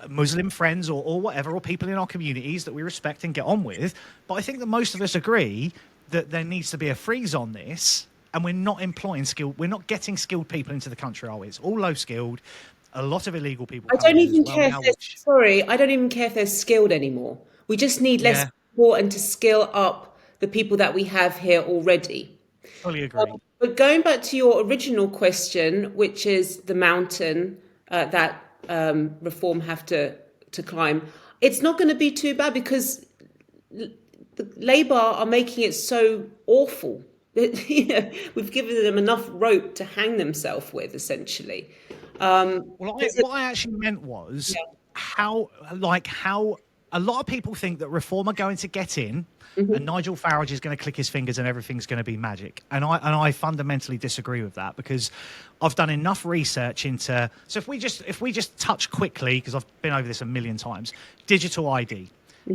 Muslim friends or whatever, or people in our communities that we respect and get on with. But I think that most of us agree that there needs to be a freeze on this, and we're not getting skilled people into the country, are we? It's all low skilled, a lot of illegal people. I don't even care if they're skilled anymore. We just need less support and to skill up the people that we have here already. Fully agree. But going back to your original question, which is the mountain that reform have to climb, it's not going to be too bad because the Labour are making it so awful. We've given them enough rope to hang themselves with, essentially. What I actually meant was how a lot of people think that reform are going to get in, and Nigel Farage is going to click his fingers and everything's going to be magic. And I fundamentally disagree with that, because I've done enough research into. So if we just touch quickly, because I've been over this a million times, digital ID.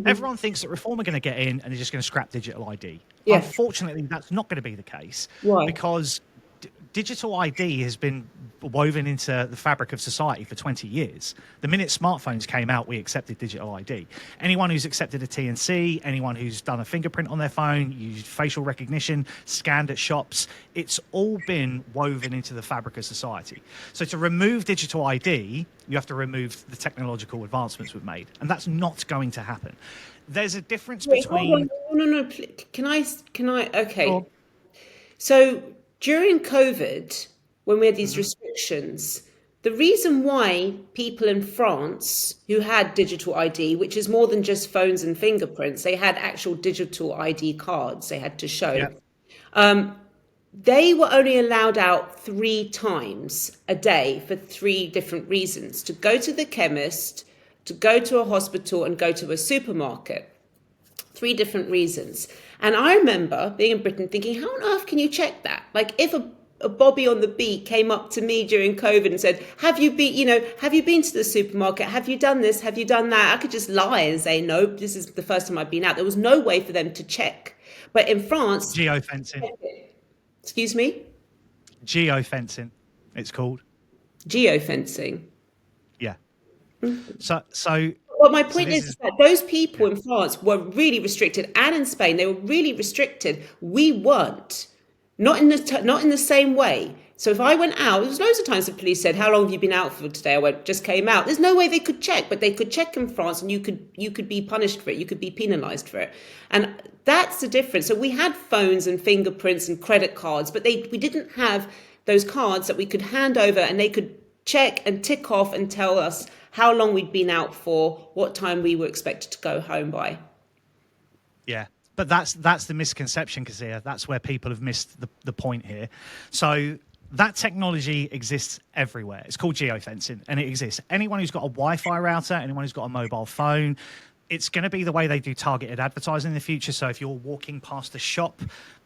Everyone thinks that reform are going to get in and they're just going to scrap digital ID. Yes. Unfortunately, that's not going to be the case. Why? Because digital ID has been woven into the fabric of society for 20 years. The minute smartphones came out, we accepted digital ID. Anyone who's accepted a TNC, anyone who's done a fingerprint on their phone, used facial recognition, scanned at shops, it's all been woven into the fabric of society. So to remove digital ID, you have to remove the technological advancements we've made. And that's not going to happen. There's a difference between... No. Can I? Okay. Sure. So during COVID, when we had these restrictions, the reason why people in France who had digital ID, which is more than just phones and fingerprints, they had actual digital ID cards they had to show. They were only allowed out 3 times a day for 3 different reasons: to go to the chemist, to go to a hospital, and go to a supermarket. 3 different reasons. And I remember being in Britain thinking, how on earth can you check that? Like, if a Bobby on the beat came up to me during COVID and said, have you been to the supermarket? Have you done this? Have you done that? I could just lie and say, no, this is the first time I've been out. There was no way for them to check. But in France... Geofencing. Excuse me? Geofencing, it's called. Geofencing. Yeah. So well, my point is that those people in France were really restricted, and in Spain they were really restricted. We weren't, not in the same way. So if I went out, there was loads of times the police said, "How long have you been out for today?" I went, "Just came out." There's no way they could check, but they could check in France, and you could be punished for it. You could be penalised for it, and that's the difference. So we had phones and fingerprints and credit cards, but we didn't have those cards that we could hand over, and they could check and tick off and tell us how long we'd been out for, what time we were expected to go home by. Yeah, but that's the misconception, Kezia. That's where people have missed the point here. So That technology exists everywhere. It's called geofencing, and it exists. Anyone who's got a Wi-Fi router, anyone who's got a mobile phone, it's going to be the way they do targeted advertising in the future. So if you're walking past a shop,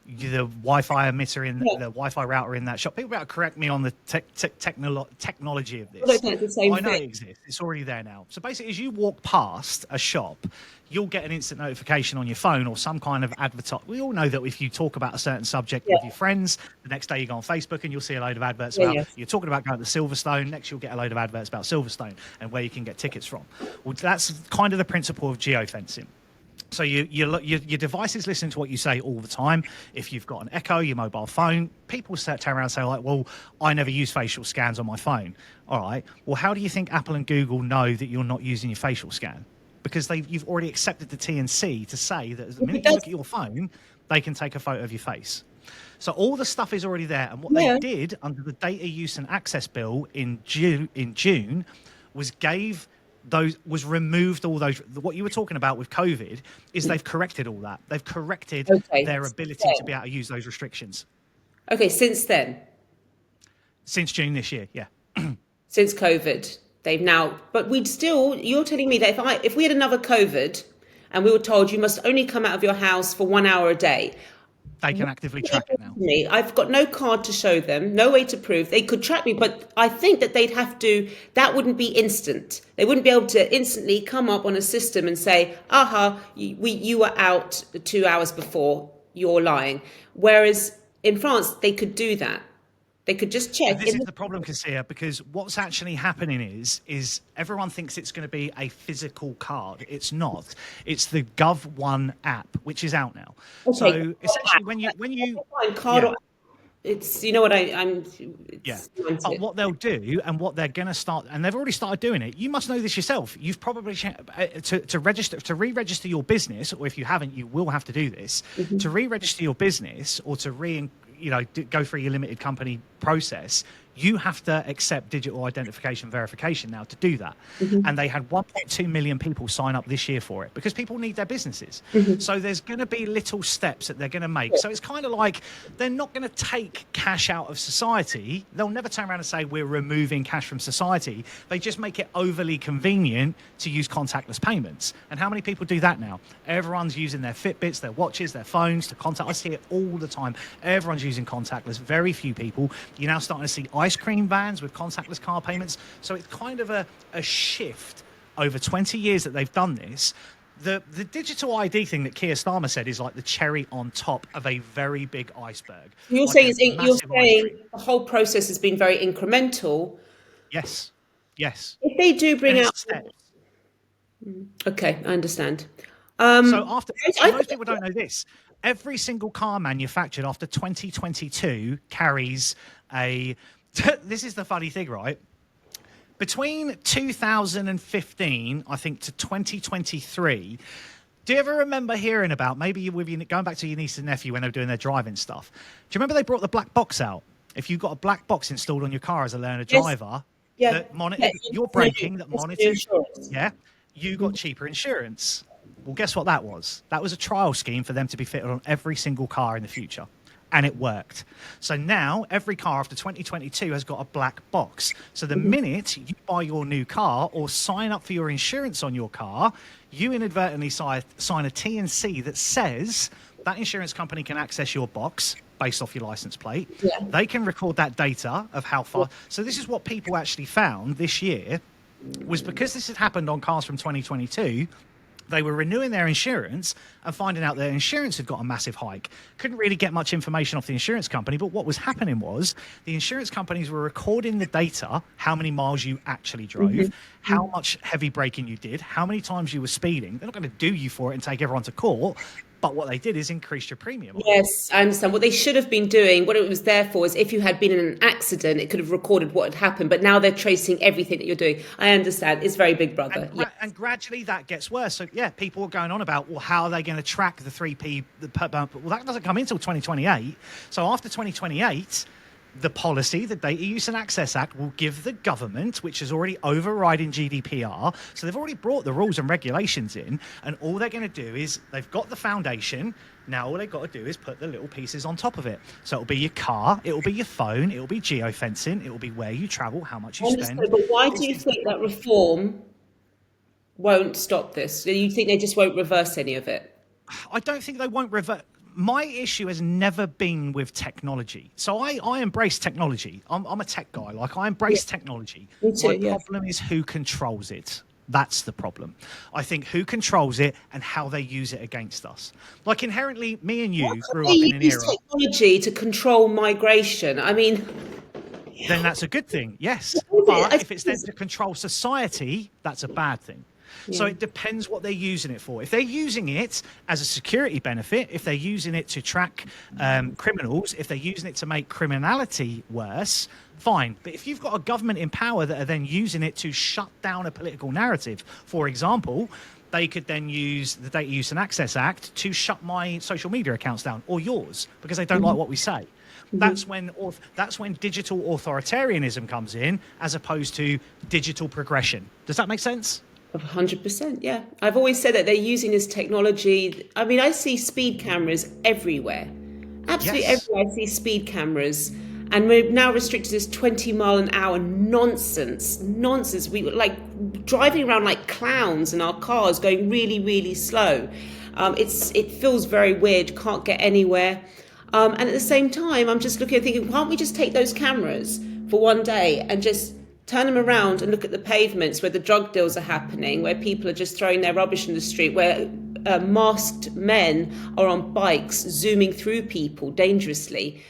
the Wi-Fi emitter in the Wi-Fi router in that shop, people better correct me on the technology of this. I don't think it's the same I know thing. it exists. It's already there now. So basically, as you walk past a shop, you'll get an instant notification on your phone or some kind of advert. We all know that if you talk about a certain subject with your friends, the next day you go on Facebook and you'll see a load of adverts about, you're talking about going to Silverstone, next you'll get a load of adverts about Silverstone and where you can get tickets from. Well, that's kind of the principle of geofencing. So your devices listen to what you say all the time. If you've got an Echo, your mobile phone, people turn around and say like, well, I never use facial scans on my phone. All right. Well, how do you think Apple and Google know that you're not using your facial scan? Because you've already accepted the T&C to say that the minute you look at your phone, they can take a photo of your face. So all the stuff is already there. And what they did under the Data Use and Access Bill in June was removed all those. What you were talking about with COVID is they've corrected all that. They've corrected their ability to be able to use those restrictions. Okay, since then? Since June this year, yeah. Since COVID. They've now, but you're telling me that if we had another COVID and we were told you must only come out of your house for 1 hour a day. They can actively track it now. I've got no card to show them, no way to prove. They could track me, but I think that that wouldn't be instant. They wouldn't be able to instantly come up on a system and say, you were out 2 hours before, you're lying. Whereas in France, they could do that. They could just check. This is the problem, Kezia, because what's actually happening is everyone thinks it's going to be a physical card. It's not. It's the Gov1 app, which is out now. Okay. So essentially, when you it's what I'm. But what they'll do and what they're going to start, and they've already started doing it. You must know this yourself. You've probably to re-register your business, or if you haven't, you will have to do this to re-register your business or to go through your limited company process. You have to accept digital identification verification now to do that. And they had 1.2 million people sign up this year for it because people need their businesses. So there's going to be little steps that they're going to make. So it's kind of like they're not going to take cash out of society. They'll never turn around and say we're removing cash from society. They just make it overly convenient to use contactless payments. And how many people do that now? Everyone's using their Fitbits, their watches, their phones to contact. I see it all the time. Everyone's using contactless. Very few people. You're now starting to see ice cream vans with contactless card payments. So it's kind of a shift over 20 years that they've done this. The digital ID thing that Keir Starmer said is like the cherry on top of a very big iceberg. You're saying the whole process has been very incremental. Yes. If they do bring out steps. Okay, I understand. Most people don't know this. Every single car manufactured after 2022 carries a. This is the funny thing, right? Between 2015, I think, to 2023, do you ever remember hearing about, maybe going back to your niece and nephew when they were doing their driving stuff? Do you remember they brought the black box out? If you've got a black box installed on your car as a learner driver, that monitors your braking, that monitors, you got cheaper insurance. Well, guess what that was? That was a trial scheme for them to be fitted on every single car in the future. And it worked. So now every car after 2022 has got a black box. So the minute you buy your new car or sign up for your insurance on your car, you inadvertently sign a T&C that says that insurance company can access your box based off your license plate. They can record that data of how far. So this is what people actually found this year was because this had happened on cars from 2022. They were renewing their insurance and finding out their insurance had got a massive hike. Couldn't really get much information off the insurance company, but what was happening was the insurance companies were recording the data, how many miles you actually drove, how much heavy braking you did, how many times you were speeding. They're not going to do you for it and take everyone to court. But what they did is increase your premium. Yes, I understand. What they should have been doing, what it was there for, is if you had been in an accident, it could have recorded what had happened. But now they're tracing everything that you're doing. I understand. It's very Big Brother. And gradually that gets worse. So, people are going on about, well, how are they going to track the 3P? Well, that doesn't come in until 2028. So after 2028, the policy, the Data Use and Access Act, will give the government, which is already overriding GDPR, so they've already brought the rules and regulations in, and all they're going to do is they've got the foundation. Now all they've got to do is put the little pieces on top of it. So it'll be your car, it'll be your phone, it'll be geofencing, it'll be where you travel, how much you spend. But why do you think that reform won't stop this? Do you think they just won't reverse any of it? I don't think they won't revert. My issue has never been with technology. So I embrace technology. I'm a tech guy. Like, I embrace technology. Me too, My problem is who controls it. That's the problem. I think who controls it and how they use it against us. Like, inherently, me and you grew up in an use era. Technology to control migration. I mean, Then that's a good thing, yes. Yeah, But I if it's then to control society, that's a bad thing. So it depends what they're using it for. If they're using it as a security benefit, if they're using it to track criminals, if they're using it to make criminality worse, fine. But if you've got a government in power that are then using it to shut down a political narrative, for example, they could then use the Data Use and Access Act to shut my social media accounts down, or yours, because they don't like what we say. That's when digital authoritarianism comes in, as opposed to digital progression. Does that make sense? 100%, yeah. I've always said that they're using this technology. I mean, I see speed cameras everywhere. Absolutely everywhere I see speed cameras. And we're now restricted to this 20-mile-an-hour nonsense. We were like driving around like clowns in our cars, going really, really slow. It feels very weird, can't get anywhere. And at the same time, I'm just looking and thinking, can't we just take those cameras for one day and just turn them around and look at the pavements where the drug deals are happening, where people are just throwing their rubbish in the street, where masked men are on bikes zooming through people dangerously.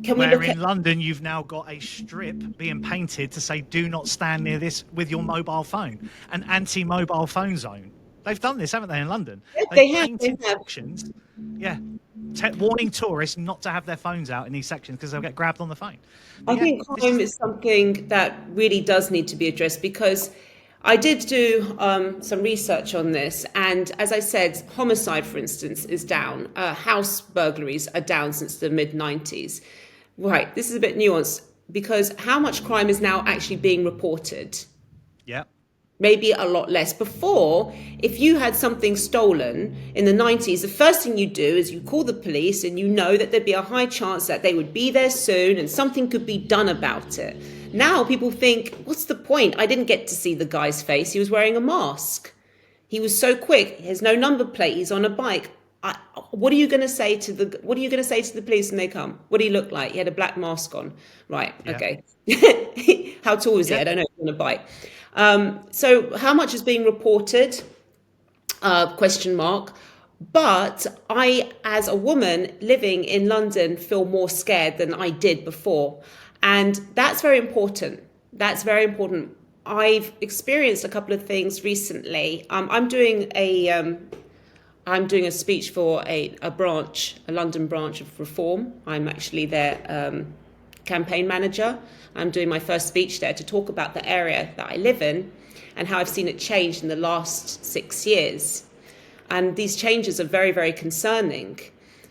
Can we Where look in London, you've now got a strip being painted to say, do not stand near this with your mobile phone, an anti-mobile phone zone. They've done this, haven't they, in London? They have. Painted sections, warning tourists not to have their phones out in these sections because they'll get grabbed on the phone. I think crime is something that really does need to be addressed, because I did do some research on this. And as I said, homicide, for instance, is down. House burglaries are down since the mid-90s. Right, this is a bit nuanced, because how much crime is now actually being reported? Yeah. Maybe a lot less. Before, if you had something stolen in the 90s, the first thing you do is you call the police, and you know that there'd be a high chance that they would be there soon and something could be done about it. Now people think, what's the point? I didn't get to see the guy's face. He was wearing a mask. He was so quick. He has no number plate. He's on a bike. What are you going to say to the police when they come? What do he look like? He had a black mask on. Right. Yeah. Okay. How tall is he? I don't know. He's on a bike. So how much is being reported? Question mark. But I, as a woman living in London, feel more scared than I did before. And that's very important. That's very important. I've experienced a couple of things recently. I'm doing a speech for a London branch of Reform. I'm actually their campaign manager. I'm doing my first speech there to talk about the area that I live in and how I've seen it change in the last 6 years. And these changes are very, very concerning.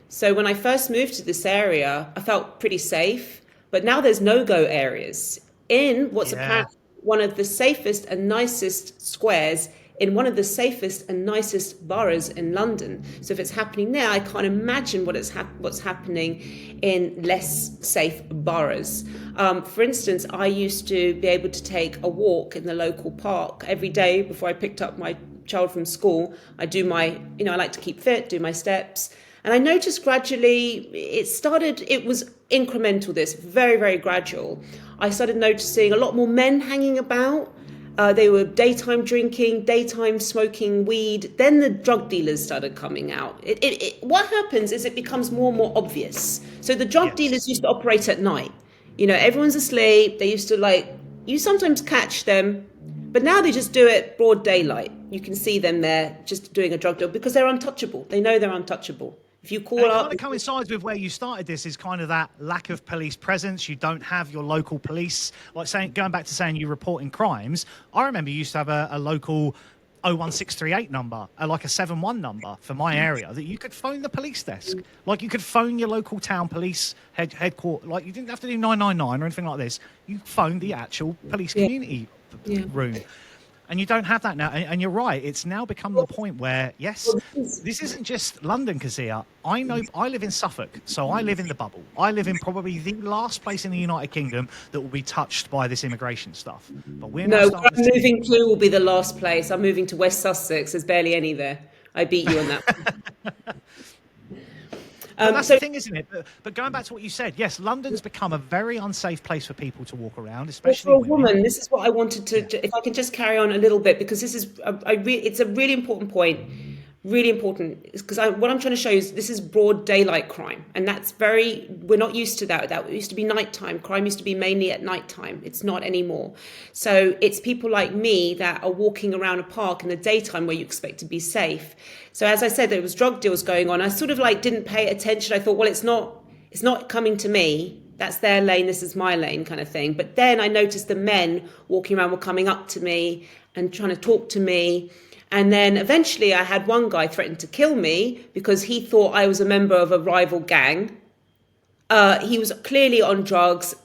So when I first moved to this area, I felt pretty safe, but now there's no-go areas in what's apparently one of the safest and nicest squares in one of the safest and nicest boroughs in London. So if it's happening there, I can't imagine what's happening in less safe boroughs. For instance, I used to be able to take a walk in the local park every day before I picked up my child from school. I do I like to keep fit, do my steps. And I noticed gradually it was incremental, this, very, very gradual. I started noticing a lot more men hanging about. They were daytime drinking, daytime smoking weed. Then the drug dealers started coming out. What happens is it becomes more and more obvious. So the drug dealers used to operate at night. Everyone's asleep. They used to you sometimes catch them, but now they just do it broad daylight. You can see them there just doing a drug deal because they're untouchable. They know they're untouchable. If you call up, it coincides with where you started this, is kind of that lack of police presence. You don't have your local police, going back to saying you reporting crimes. I remember you used to have a local 01638 number, like a 71 number for my area, that you could phone the police desk. Like you could phone your local town police headquarters. Like you didn't have to do 999 or anything like this. You phoned the actual police community room. And you don't have that now. And you're right. It's now become the point where, yes, this isn't just London, Kezia. I know I live in Suffolk, so I live in the bubble. I live in probably the last place in the United Kingdom that will be touched by this immigration stuff. But we're No, now where I'm moving to will be the last place. I'm moving to West Sussex. There's barely any there. I beat you on that one. That's the thing, isn't it? But going back to what you said, yes, London's become a very unsafe place for people to walk around, especially for a women. woman. This is what I wanted to. If I can just carry on a little bit, because this is it's a really important point. Really important, because what I'm trying to show you is this is broad daylight crime, and that's we're not used to that. That used to be nighttime. Crime used to be mainly at nighttime. It's not anymore. So it's people like me that are walking around a park in the daytime where you expect to be safe. So as I said, there was drug deals going on. I sort of like didn't pay attention. I thought, well, it's not coming to me. That's their lane. This is my lane, kind of thing. But then I noticed the men walking around were coming up to me and trying to talk to me. And then eventually I had one guy threaten to kill me because he thought I was a member of a rival gang. He was clearly on drugs,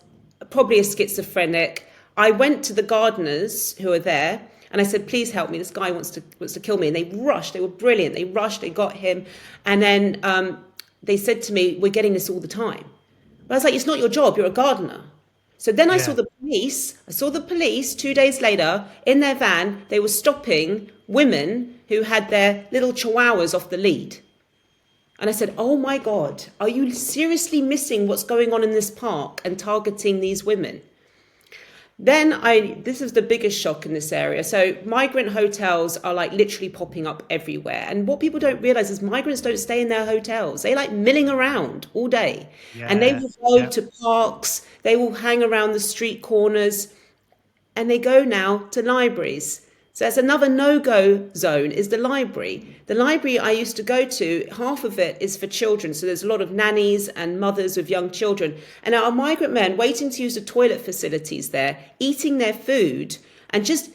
probably a schizophrenic. I went to the gardeners who were there and I said, please help me. This guy wants to kill me. And they rushed. They were brilliant. They rushed. They got him. And then they said to me, we're getting this all the time. But I was like, it's not your job. You're a gardener. So then I saw the police. I saw the police 2 days later in their van. They were stopping women who had their little chihuahuas off the lead. And I said, oh my God, are you seriously missing what's going on in this park and targeting these women? Then this is the biggest shock in this area. So migrant hotels are like literally popping up everywhere. And what people don't realize is migrants don't stay in their hotels. They like milling around all day. And they will go to parks. They will hang around the street corners. And they go now to libraries. So that's another no-go zone, is the library. The library I used to go to, half of it is for children. So there's a lot of nannies and mothers with young children. And our migrant men waiting to use the toilet facilities there, eating their food and just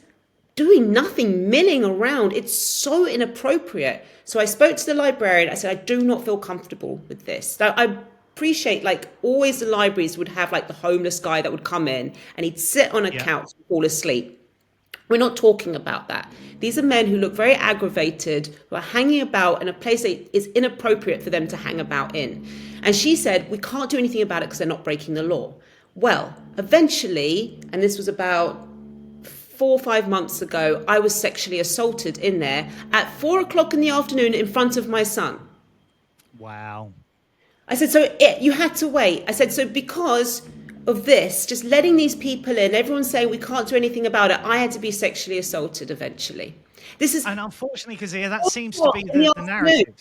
doing nothing, milling around. It's so inappropriate. So I spoke to the librarian. I said, I do not feel comfortable with this. Now, I appreciate, like, always the libraries would have like the homeless guy that would come in and he'd sit on a couch and fall asleep. We're not talking about that. These are men who look very aggravated, who are hanging about in a place that is inappropriate for them to hang about in. And she said, we can't do anything about it because they're not breaking the law. Well, eventually, and this was about 4 or 5 months ago, I was sexually assaulted in there at 4 o'clock in the afternoon in front of my son. Wow. I said, so you had to wait. I said, so because of this, just letting these people in, everyone's saying we can't do anything about it, I had to be sexually assaulted eventually. And unfortunately, Kezia, that seems to be the narrative.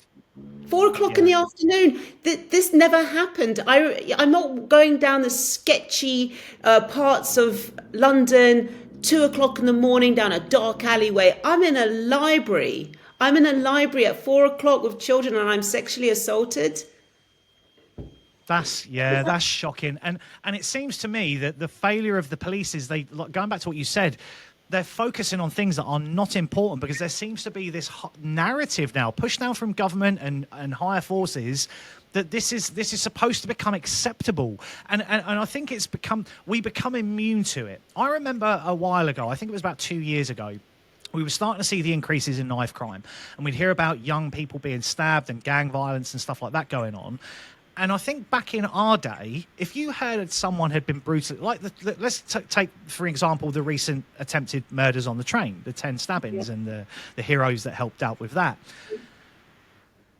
4 o'clock in the afternoon. This never happened. I'm not going down the sketchy parts of London, 2 o'clock in the morning down a dark alleyway. I'm in a library. I'm in a library at 4 o'clock with children and I'm sexually assaulted. That's shocking. And it seems to me that the failure of the police is going back to what you said, they're focusing on things that are not important because there seems to be this narrative now pushed down from government and higher forces that this is supposed to become acceptable. And I think we become immune to it. I remember a while ago, I think it was about 2 years ago, we were starting to see the increases in knife crime. And we'd hear about young people being stabbed and gang violence and stuff like that going on. And I think back in our day, if you heard someone had been brutally, like let's take, for example, the recent attempted murders on the train, the 10 stabbings and the heroes that helped out with that.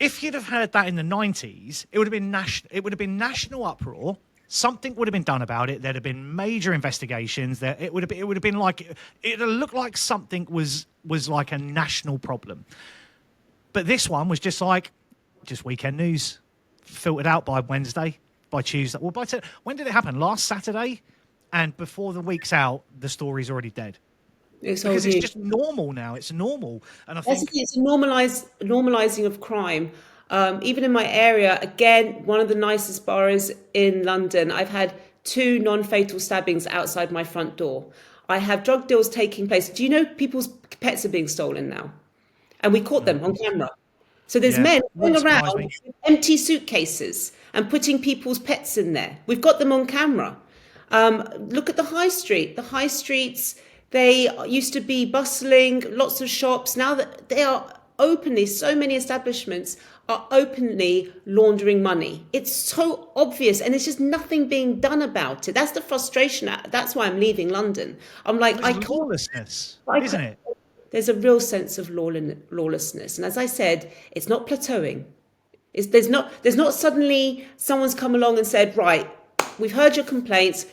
If you'd have heard that in the 90s, it would have been national uproar. Something would have been done about it. There'd have been major investigations. It would have been like, it looked like something was like a national problem. But this one was just weekend news. Filtered out by Wednesday, by Tuesday. Well, when did it happen? Last Saturday? And before the week's out, the story's already dead. Because it's just normal now. It's normal. And I think it's a normalizing of crime. Even in my area, again, one of the nicest boroughs in London, I've had 2 non-fatal stabbings outside my front door. I have drug deals taking place. Do you know people's pets are being stolen now? And we caught them on camera. So there's men going Wouldn't around surprise me. with empty suitcases and putting people's pets in there. We've got them on camera. Look at the high street. The high streets, they used to be bustling, lots of shops. Now that they are openly, so many establishments are openly laundering money. It's so obvious, and there's just nothing being done about it. That's the frustration. That's why I'm leaving London. I'm like, It's lawlessness, isn't it? There's a real sense of lawlessness. And as I said, it's not plateauing. There's not suddenly someone's come along and said, right, we've heard your complaints.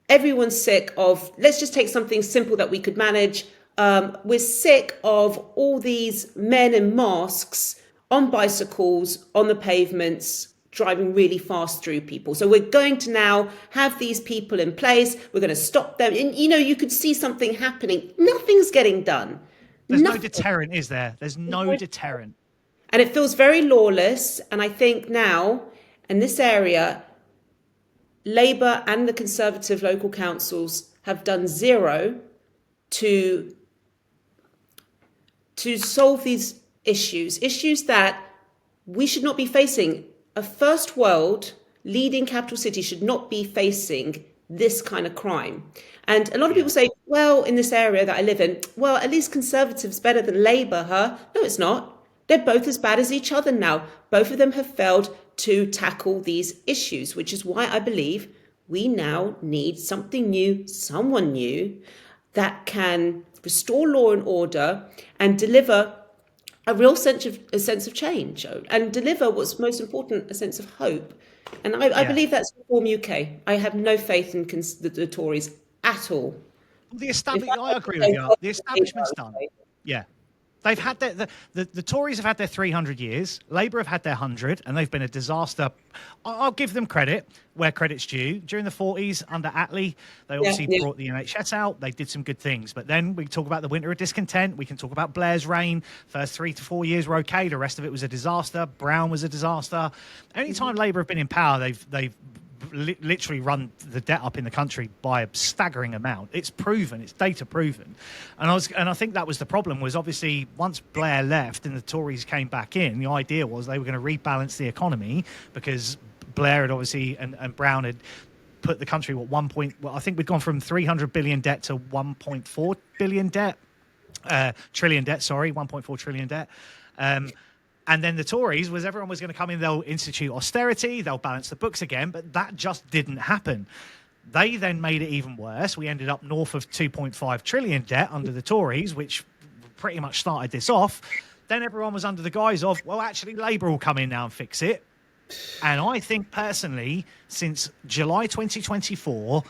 Everyone's sick of, let's just take something simple that we could manage. We're sick of all these men in masks on bicycles, on the pavements, driving really fast through people. So we're going to now have these people in place. We're going to stop them. And, you could see something happening. Nothing's getting done. There's no deterrent, is there? There's no deterrent. And it feels very lawless. And I think now, in this area, Labour and the Conservative local councils have done zero to solve these issues that we should not be facing. A first world leading capital city should not be facing this kind of crime. And a lot of people say, well, in this area that I live in, well, at least Conservatives better than Labour, huh? No, it's not. They're both as bad as each other now. Both of them have failed to tackle these issues, which is why I believe we now need something new, someone new that can restore law and order and deliver a real sense of change and deliver what's most important, a sense of hope. And I believe that's Reform UK. I have no faith in the Tories at all. I agree with you. The establishment's done. Yeah. They've had the Tories have had their 300 years. Labour have had their 100, and they've been a disaster. I'll give them credit where credit's due. During the 40s, under Attlee, they obviously brought the NHS out. They did some good things. But then we talk about the winter of discontent. We can talk about Blair's reign. First 3 to 4 years were okay. The rest of it was a disaster. Brown was a disaster. Anytime Labour have been in power, they've literally run the debt up in the country by a staggering amount. It's proven, it's data proven. And I think that was the problem, was obviously once Blair left and the Tories came back in, the idea was they were going to rebalance the economy, because Blair had obviously and Brown had put the country I think we'd gone from 300 billion debt to 1.4 billion debt, trillion debt, sorry, 1.4 trillion debt. And then the Tories was everyone was going to come in, they'll institute austerity, they'll balance the books again, but that just didn't happen. They then made it even worse. We ended up north of 2.5 trillion debt under the Tories, which pretty much started this off. Then everyone was under the guise of, well, actually, Labour will come in now and fix it. And I think personally, since July 2024,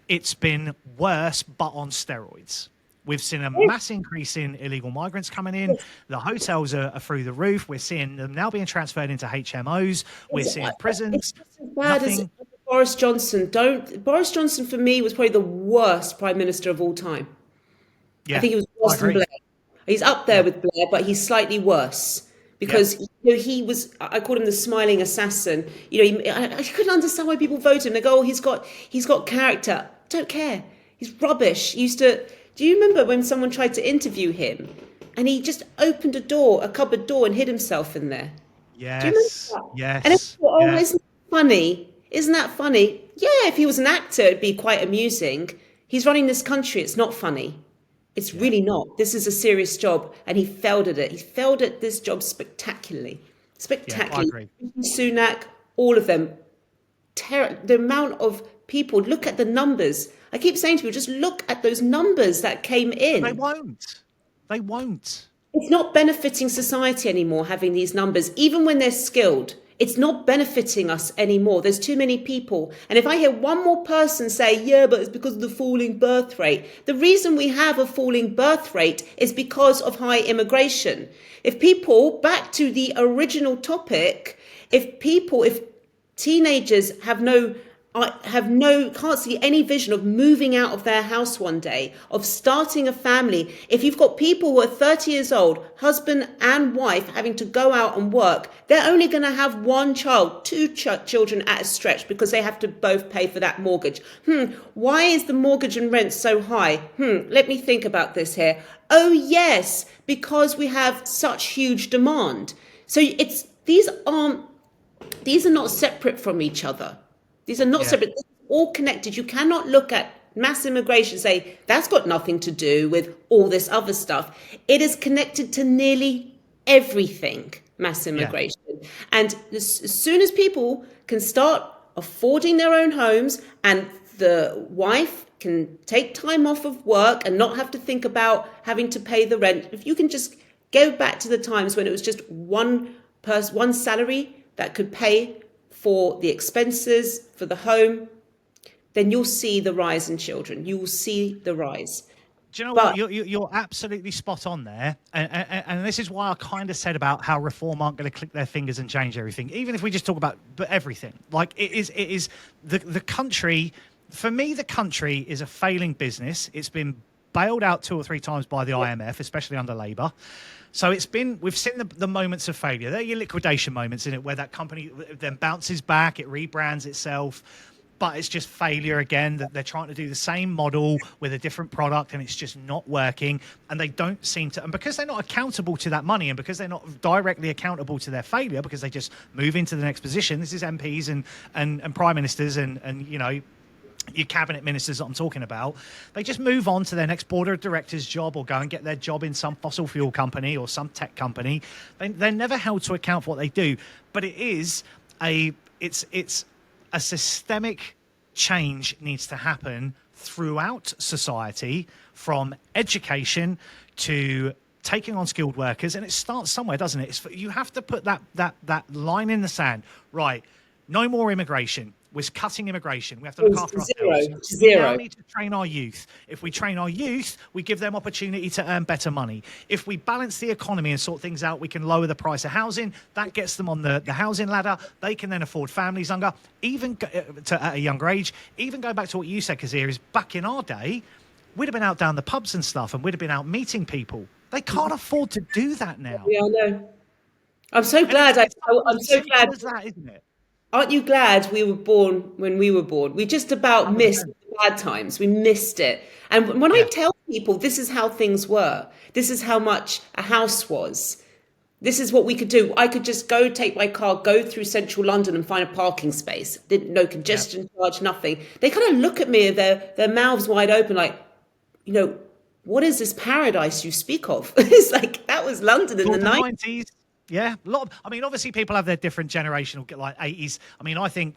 it's been worse, but on steroids. We've seen a mass increase in illegal migrants coming in. The hotels are through the roof. We're seeing them now being transferred into HMOs. We're seeing prisons. It's just as bad as Boris Johnson. Boris Johnson, for me, was probably the worst Prime Minister of all time. Yeah, I think he was worse than Blair. He's up there with Blair, but he's slightly worse. Because he was, I called him the smiling assassin. I couldn't understand why people voted him. They go, oh, he's got character. Don't care. He's rubbish. Do you remember when someone tried to interview him and he just opened a cupboard door and hid himself in there? Yes. Do you remember that? Yes. And it's isn't that funny? Isn't that funny? Yeah, if he was an actor, it'd be quite amusing. He's running this country. It's not funny. It's really not. This is a serious job, and he failed at it. He failed at this job spectacularly. Spectacularly. Yeah, I agree. Sunak, all of them. The amount of people, look at the numbers. I keep saying to people, just look at those numbers that came in. They won't. It's not benefiting society anymore, having these numbers, even when they're skilled. It's not benefiting us anymore. There's too many people. And if I hear one more person say, yeah, but it's because of the falling birth rate. The reason we have a falling birth rate is because of high immigration. If people, back to the original topic, if teenagers have no can't see any vision of moving out of their house one day, of starting a family. If you've got people who are 30 years old, husband and wife, having to go out and work, they're only going to have one child, two children at a stretch, because they have to both pay for that mortgage. Why is the mortgage and rent so high? Let me think about this here. Oh yes, because we have such huge demand. So these are not separate from each other. These are not separate, they're all connected. You cannot look at mass immigration and say, that's got nothing to do with all this other stuff. It is connected to nearly everything, mass immigration. And as soon as people can start affording their own homes, and the wife can take time off of work and not have to think about having to pay the rent, if you can just go back to the times when it was just one salary that could pay for the expenses for the home, then you'll see the rise in children. You will see the rise. Do you know what? You're absolutely spot on there. And this is why I kind of said about how Reform aren't going to click their fingers and change everything. Even if we just talk about everything. Like, it is the country, for me, the country is a failing business. It's been bailed out 2 or 3 times by the IMF, especially under Labour. So we've seen the moments of failure. They're your liquidation moments, in it, where that company then bounces back, it rebrands itself, but it's just failure again. That they're trying to do the same model with a different product, and it's just not working. And they don't seem to, and because they're not accountable to that money, and because they're not directly accountable to their failure, because they just move into the next position. This is MPs and prime ministers and you know, your cabinet ministers that I'm talking about. They just move on to their next board of directors job, or go and get their job in some fossil fuel company or some tech company. They're never held to account for what they do. But it's a systemic change needs to happen throughout society, from education to taking on skilled workers. And it starts somewhere, doesn't it? You have to put that line in the sand. Right, no more immigration. We're cutting immigration. We have to look after ourselves. We now need to train our youth. If we train our youth, we give them opportunity to earn better money. If we balance the economy and sort things out, we can lower the price of housing. That gets them on the housing ladder. They can then afford families younger, even at a younger age. Even going back to what you said, Kezia, is back in our day, we'd have been out down the pubs and stuff, and we'd have been out meeting people. They can't afford to do that now. Yeah, I know. I'm so glad. I'm so glad. That, isn't it? Aren't you glad we were born when we were born? We just about missed the bad times. We missed it. And when I tell people this is how things were, this is how much a house was, this is what we could do. I could just take my car, go through central London and find a parking space. No congestion charge, nothing. They kind of look at me, their mouths wide open, like, you know, what is this paradise you speak of? It's like, that was London in the 90s. Yeah, obviously people have their different generational, like 80s. I mean, I think,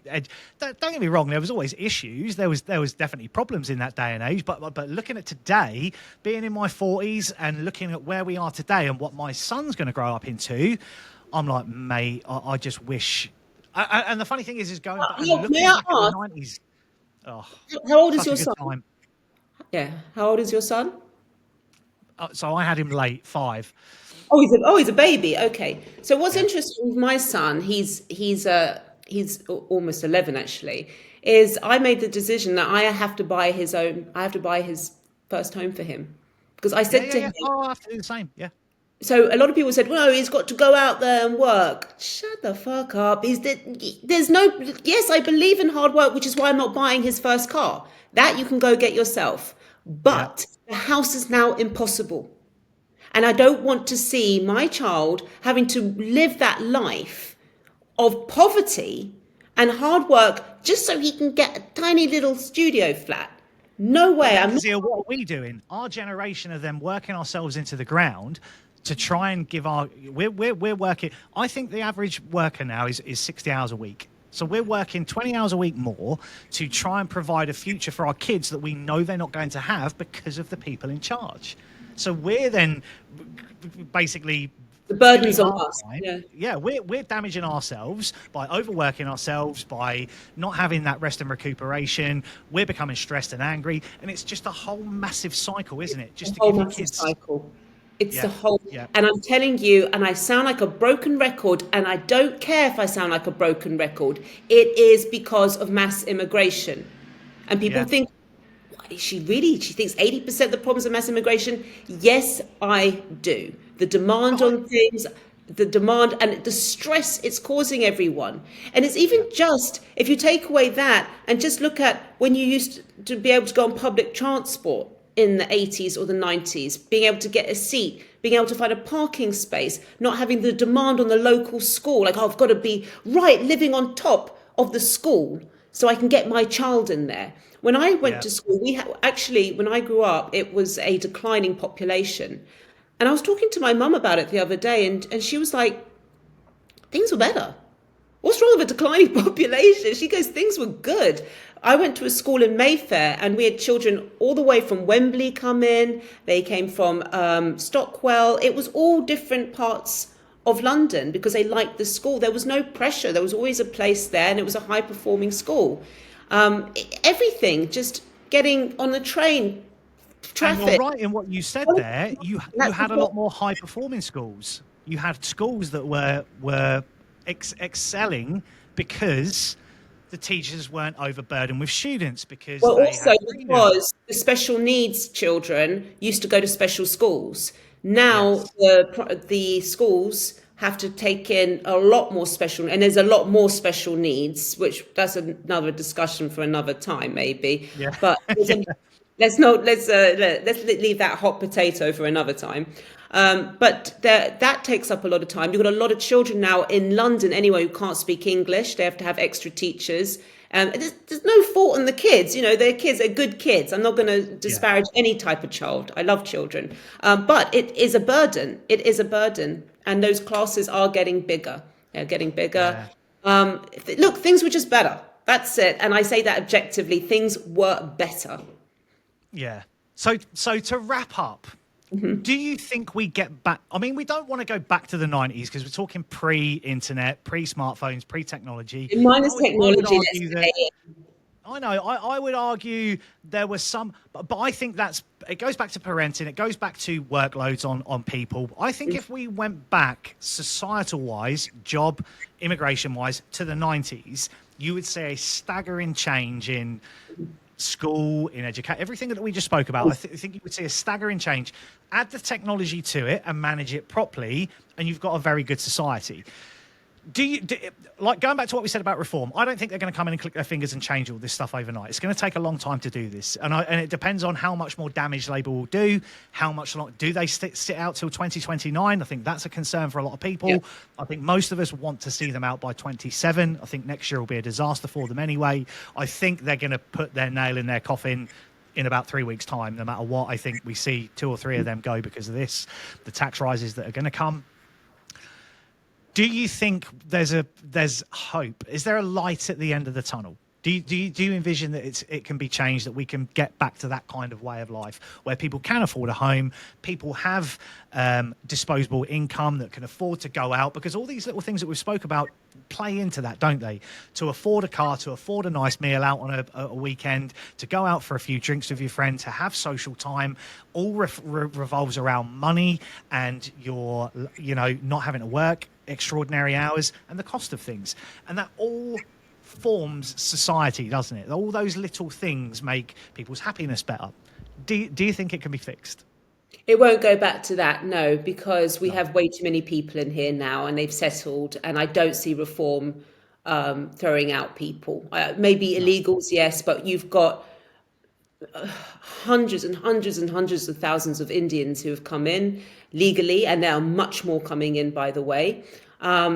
don't get me wrong, there was always issues. There was definitely problems in that day and age. But looking at today, being in my 40s and looking at where we are today and what my son's going to grow up into, I'm like, mate, I just wish. And the funny thing is going back and looking back at the 90s. Oh, how old is your son? Time. Yeah, how old is your son? So I had him late, 5. Oh, he's a baby. Okay. So what's interesting with my son, he's almost 11 actually, is I made the decision that I have to buy his first home for him, because I said to him, I have to do the same. Yeah. So a lot of people said, well, he's got to go out there and work. Shut the fuck up. Yes, I believe in hard work, which is why I'm not buying his first car. That you can go get yourself. But the house is now impossible. And I don't want to see my child having to live that life of poverty and hard work just so he can get a tiny little studio flat. No way. What are we doing? Our generation of them working ourselves into the ground to try and give we're working. I think the average worker now is 60 hours a week. So we're working 20 hours a week more to try and provide a future for our kids that we know they're not going to have because of the people in charge. So we're then basically the burden's on us. We're damaging ourselves by overworking ourselves, by not having that rest and recuperation. We're becoming stressed and angry, and it's just a whole massive cycle, isn't it? Just to give your kids cycle. It's the Yeah. whole, Yeah. and I'm telling you, and I sound like a broken record, and I don't care if I sound like a broken record. It is because of mass immigration. And people Yeah. think, she thinks 80% of the problems of mass immigration? Yes, I do. The demand But on things, the demand and the stress it's causing everyone. And it's even yeah. just, if you take away that and just look at when you used to be able to go on public transport in the 80s or the 90s, being able to get a seat, being able to find a parking space, not having the demand on the local school, like, oh, I've got to be living on top of the school so I can get my child in there. When I went Yeah. to school, actually, when I grew up, it was a declining population. And I was talking to my mum about it the other day, and she was like, things were better. What's wrong with a declining population? She goes, things were good. I went to a school in Mayfair, and we had children all the way from Wembley come in. They came from Stockwell. It was all different parts of London because they liked the school. There was no pressure. There was always a place there, and it was a high-performing school. Everything, just getting on the train, And you're traffic. right in what you said there. You That's had a lot before. more high performing schools. You had schools that were excelling because the teachers weren't overburdened with students because Well, they also had freedom. because the special needs children used to go to special schools. Now Yes. the schools have to take in a lot more special, and there's a lot more special needs, which that's another discussion for another time, maybe. Yeah. But Yeah. let's leave that hot potato for another time. But that takes up a lot of time. You've got a lot of children now in London anyway who can't speak English. They have to have extra teachers. There's no fault in the kids. They're kids. They're good kids. I'm not going to Yeah. disparage any type of child. I love children. But it is a burden. It is a burden. And those classes are getting bigger. They're getting bigger. Yeah. Look, things were just better. That's it. And I say that objectively. Things were better. Yeah. So to wrap up, do you think we get back? I mean, we don't want to go back to the 90s because we're talking pre-internet, pre-smartphones, pre-technology. Minus I would technology, let's argue that say it. I know. I would argue there was some, but I think it goes back to parenting. It goes back to workloads on people. I think if we went back societal wise, job, immigration wise to the 90s, you would see a staggering change in school, in education, everything that we just spoke about. I think you would see a staggering change. Add the technology to it and manage it properly, and you've got a very good society. Like going back to what we said about reform, I don't think they're going to come in and click their fingers and change all this stuff overnight. It's going to take a long time to do this, and it depends on how much more damage Labour will do. How much long do they sit out till 2029? I think that's a concern for a lot of people. Yeah. I think most of us want to see them out by 27. I think next year will be a disaster for them anyway. I think they're going to put their nail in their coffin in about 3 weeks' time, no matter what. I think we see 2 or 3 of them go because of this, the tax rises that are going to come. Do you think there's hope? Is there a light at the end of the tunnel? Do you envision that it can be changed, that we can get back to that kind of way of life where people can afford a home, people have disposable income that can afford to go out? Because all these little things that we've spoke about play into that, don't they? To afford a car, to afford a nice meal out on a weekend, to go out for a few drinks with your friend, to have social time, all revolves around money and your, not having to work extraordinary hours and the cost of things. And that all forms society, doesn't it? All those little things make people's happiness better. Do you think it can be fixed? It won't go back to that, no, because we have way too many people in here now and they've settled, and I don't see reform throwing out people. Maybe illegals, yes, but you've got hundreds and hundreds and hundreds of thousands of Indians who have come in legally, and there are much more coming in, by the way.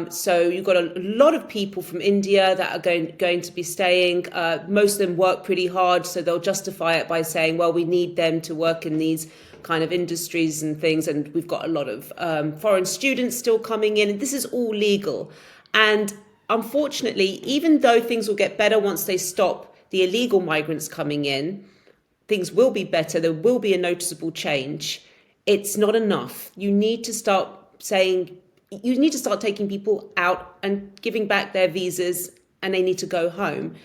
So you've got a lot of people from India that are going to be staying. Most of them work pretty hard, so they'll justify it by saying, well, we need them to work in these kind of industries and things. And we've got a lot of foreign students still coming in. And this is all legal. And unfortunately, even though things will get better once they stop the illegal migrants coming in, things will be better. There will be a noticeable change. It's not enough. You need to start taking people out and giving back their visas, and they need to go home.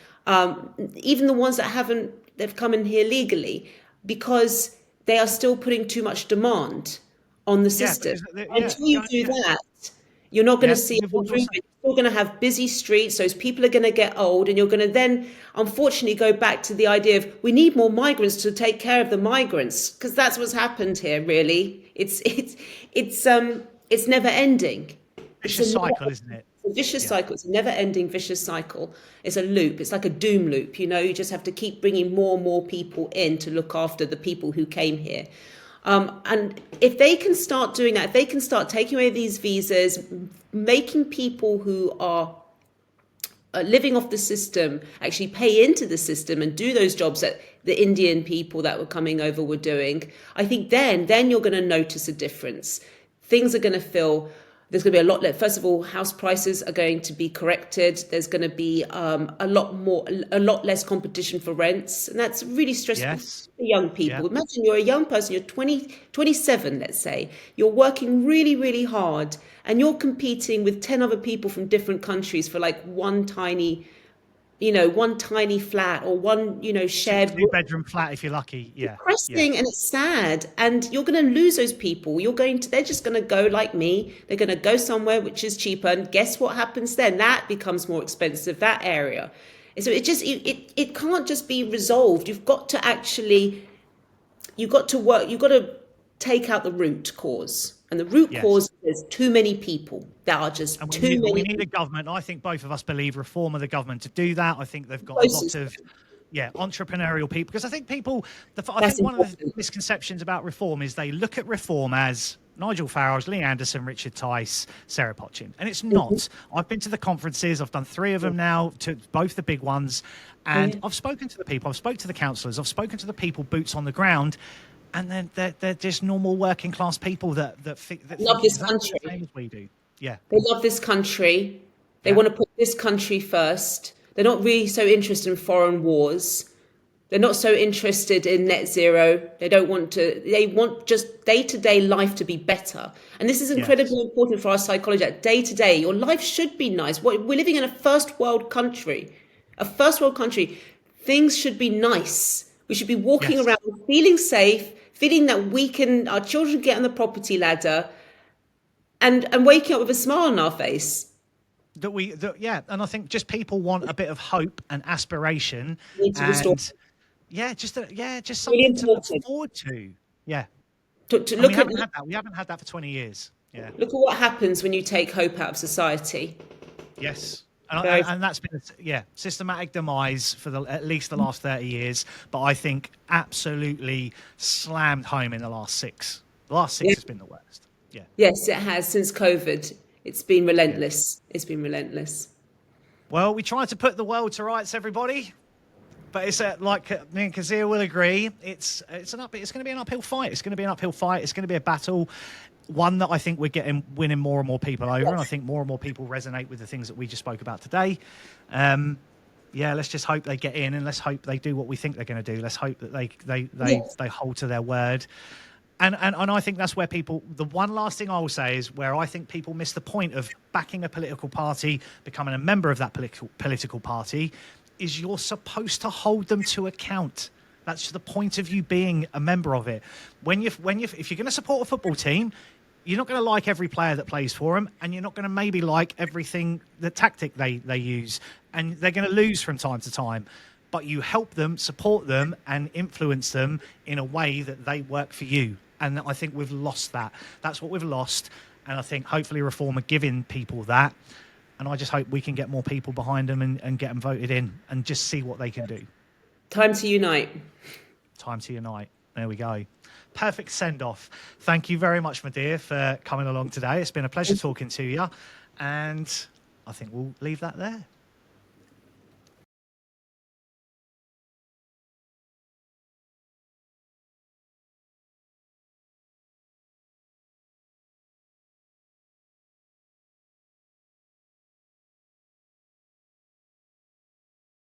Even the ones that they've come in here legally, because they are still putting too much demand on the Yeah, system. because Until you do yeah, that, you're not going to yeah. see With an what you're saying. improvement. You're going to have busy streets. Those people are going to get old, and you're going to then, unfortunately, go back to the idea of we need more migrants to take care of the migrants, because that's what's happened here. Really, it's never ending. It's a Vicious cycle, isn't it? vicious Yeah. cycle. It's a never-ending vicious cycle. It's a loop. It's like a doom loop. You just have to keep bringing more and more people in to look after the people who came here. And if they can start doing that, if they can start taking away these visas, making people who are living off the system actually pay into the system and do those jobs that the Indian people that were coming over were doing, I think then you're going to notice a difference. Things are going to feel, there's going to be a lot less. First of all, house prices are going to be corrected. There's going to be a lot less competition for rents, and that's really stressful Yes. for young Yeah. people. Imagine you're a young person, you're 20, 27, let's say. You're working really, really hard, and you're competing with 10 other people from different countries for like one tiny flat, or one, shared room. Two-bedroom flat if you're lucky. Yeah. Yeah. Depressing, and it's sad, and you're going to lose those people. They're just going to go like me. They're going to go somewhere which is cheaper, and guess what happens then? That becomes more expensive, that area. So it can't just be resolved. You've got to work. You've got to take out the root cause, and the root Yes. cause is too many people. There are just And too we many need a people. government. I think both of us believe reform of the government to do that. I think they've got a lot Closest. of, entrepreneurial people. Because I think I That's think one of the important. misconceptions about reform is they look at reform as Nigel Farage, Lee Anderson, Richard Tice, Sarah Potchin. And it's not. I've been to the conferences. I've done 3 of them now, to both the big ones. And I've spoken to the people. I've spoken to the councillors. I've spoken to the people boots on the ground. And then they're just normal working class people that think Love this exactly the country. same as we do. Yeah. They love this country. They Yeah. want to put this country first. They're not really so interested in foreign wars. They're not so interested in net zero. They want just day-to-day life to be better. And this is incredibly Yes. important for our psychology. That day-to-day, your life should be nice. We're living in a first world country. A first world country. Things should be nice. We should be walking Yes. around feeling safe, feeling that our children get on the property ladder, and waking up with a smile on our face. And I think just people want a bit of hope and aspiration, We need to restore. and just Really something to look important forward to. Yeah, to and we look at haven't had that. We haven't had that for 20 years. Yeah. what happens when you take hope out of society. Yes. And, Very and that's been systematic demise for at least the last 30 years, but I think absolutely slammed home in the last 6. The last 6 Yeah. has been the worst. Yeah. Yes, it has. Since COVID, it's been relentless. It's been relentless. Well, we tried to put the world to rights, everybody. But it's like me and Kezia will agree, it's going to be an uphill fight. It's going to be an uphill fight. It's going to be a battle, one that I think we're winning more and more people over, and I think more and more people resonate with the things that we just spoke about today. Let's just hope they get in, and let's hope they do what we think they're going to do. Let's hope that they hold to their word. And I think that's where the one last thing I will say is where I think people miss the point of backing a political party, becoming a member of that political party, is you're supposed to hold them to account. That's the point of you being a member of it. If you're going to support a football team, you're not going to like every player that plays for them, and you're not going to maybe like the tactic they use, and they're going to lose from time to time. But you help them, support them, and influence them in a way that they work for you. And I think we've lost that. That's what we've lost. And I think hopefully Reform are giving people that. And I just hope we can get more people behind them and get them voted in and just see what they can do. Time to unite. Time to unite. There we go. Perfect send-off. Thank you very much, my dear, for coming along today. It's been a pleasure talking to you. And I think we'll leave that there.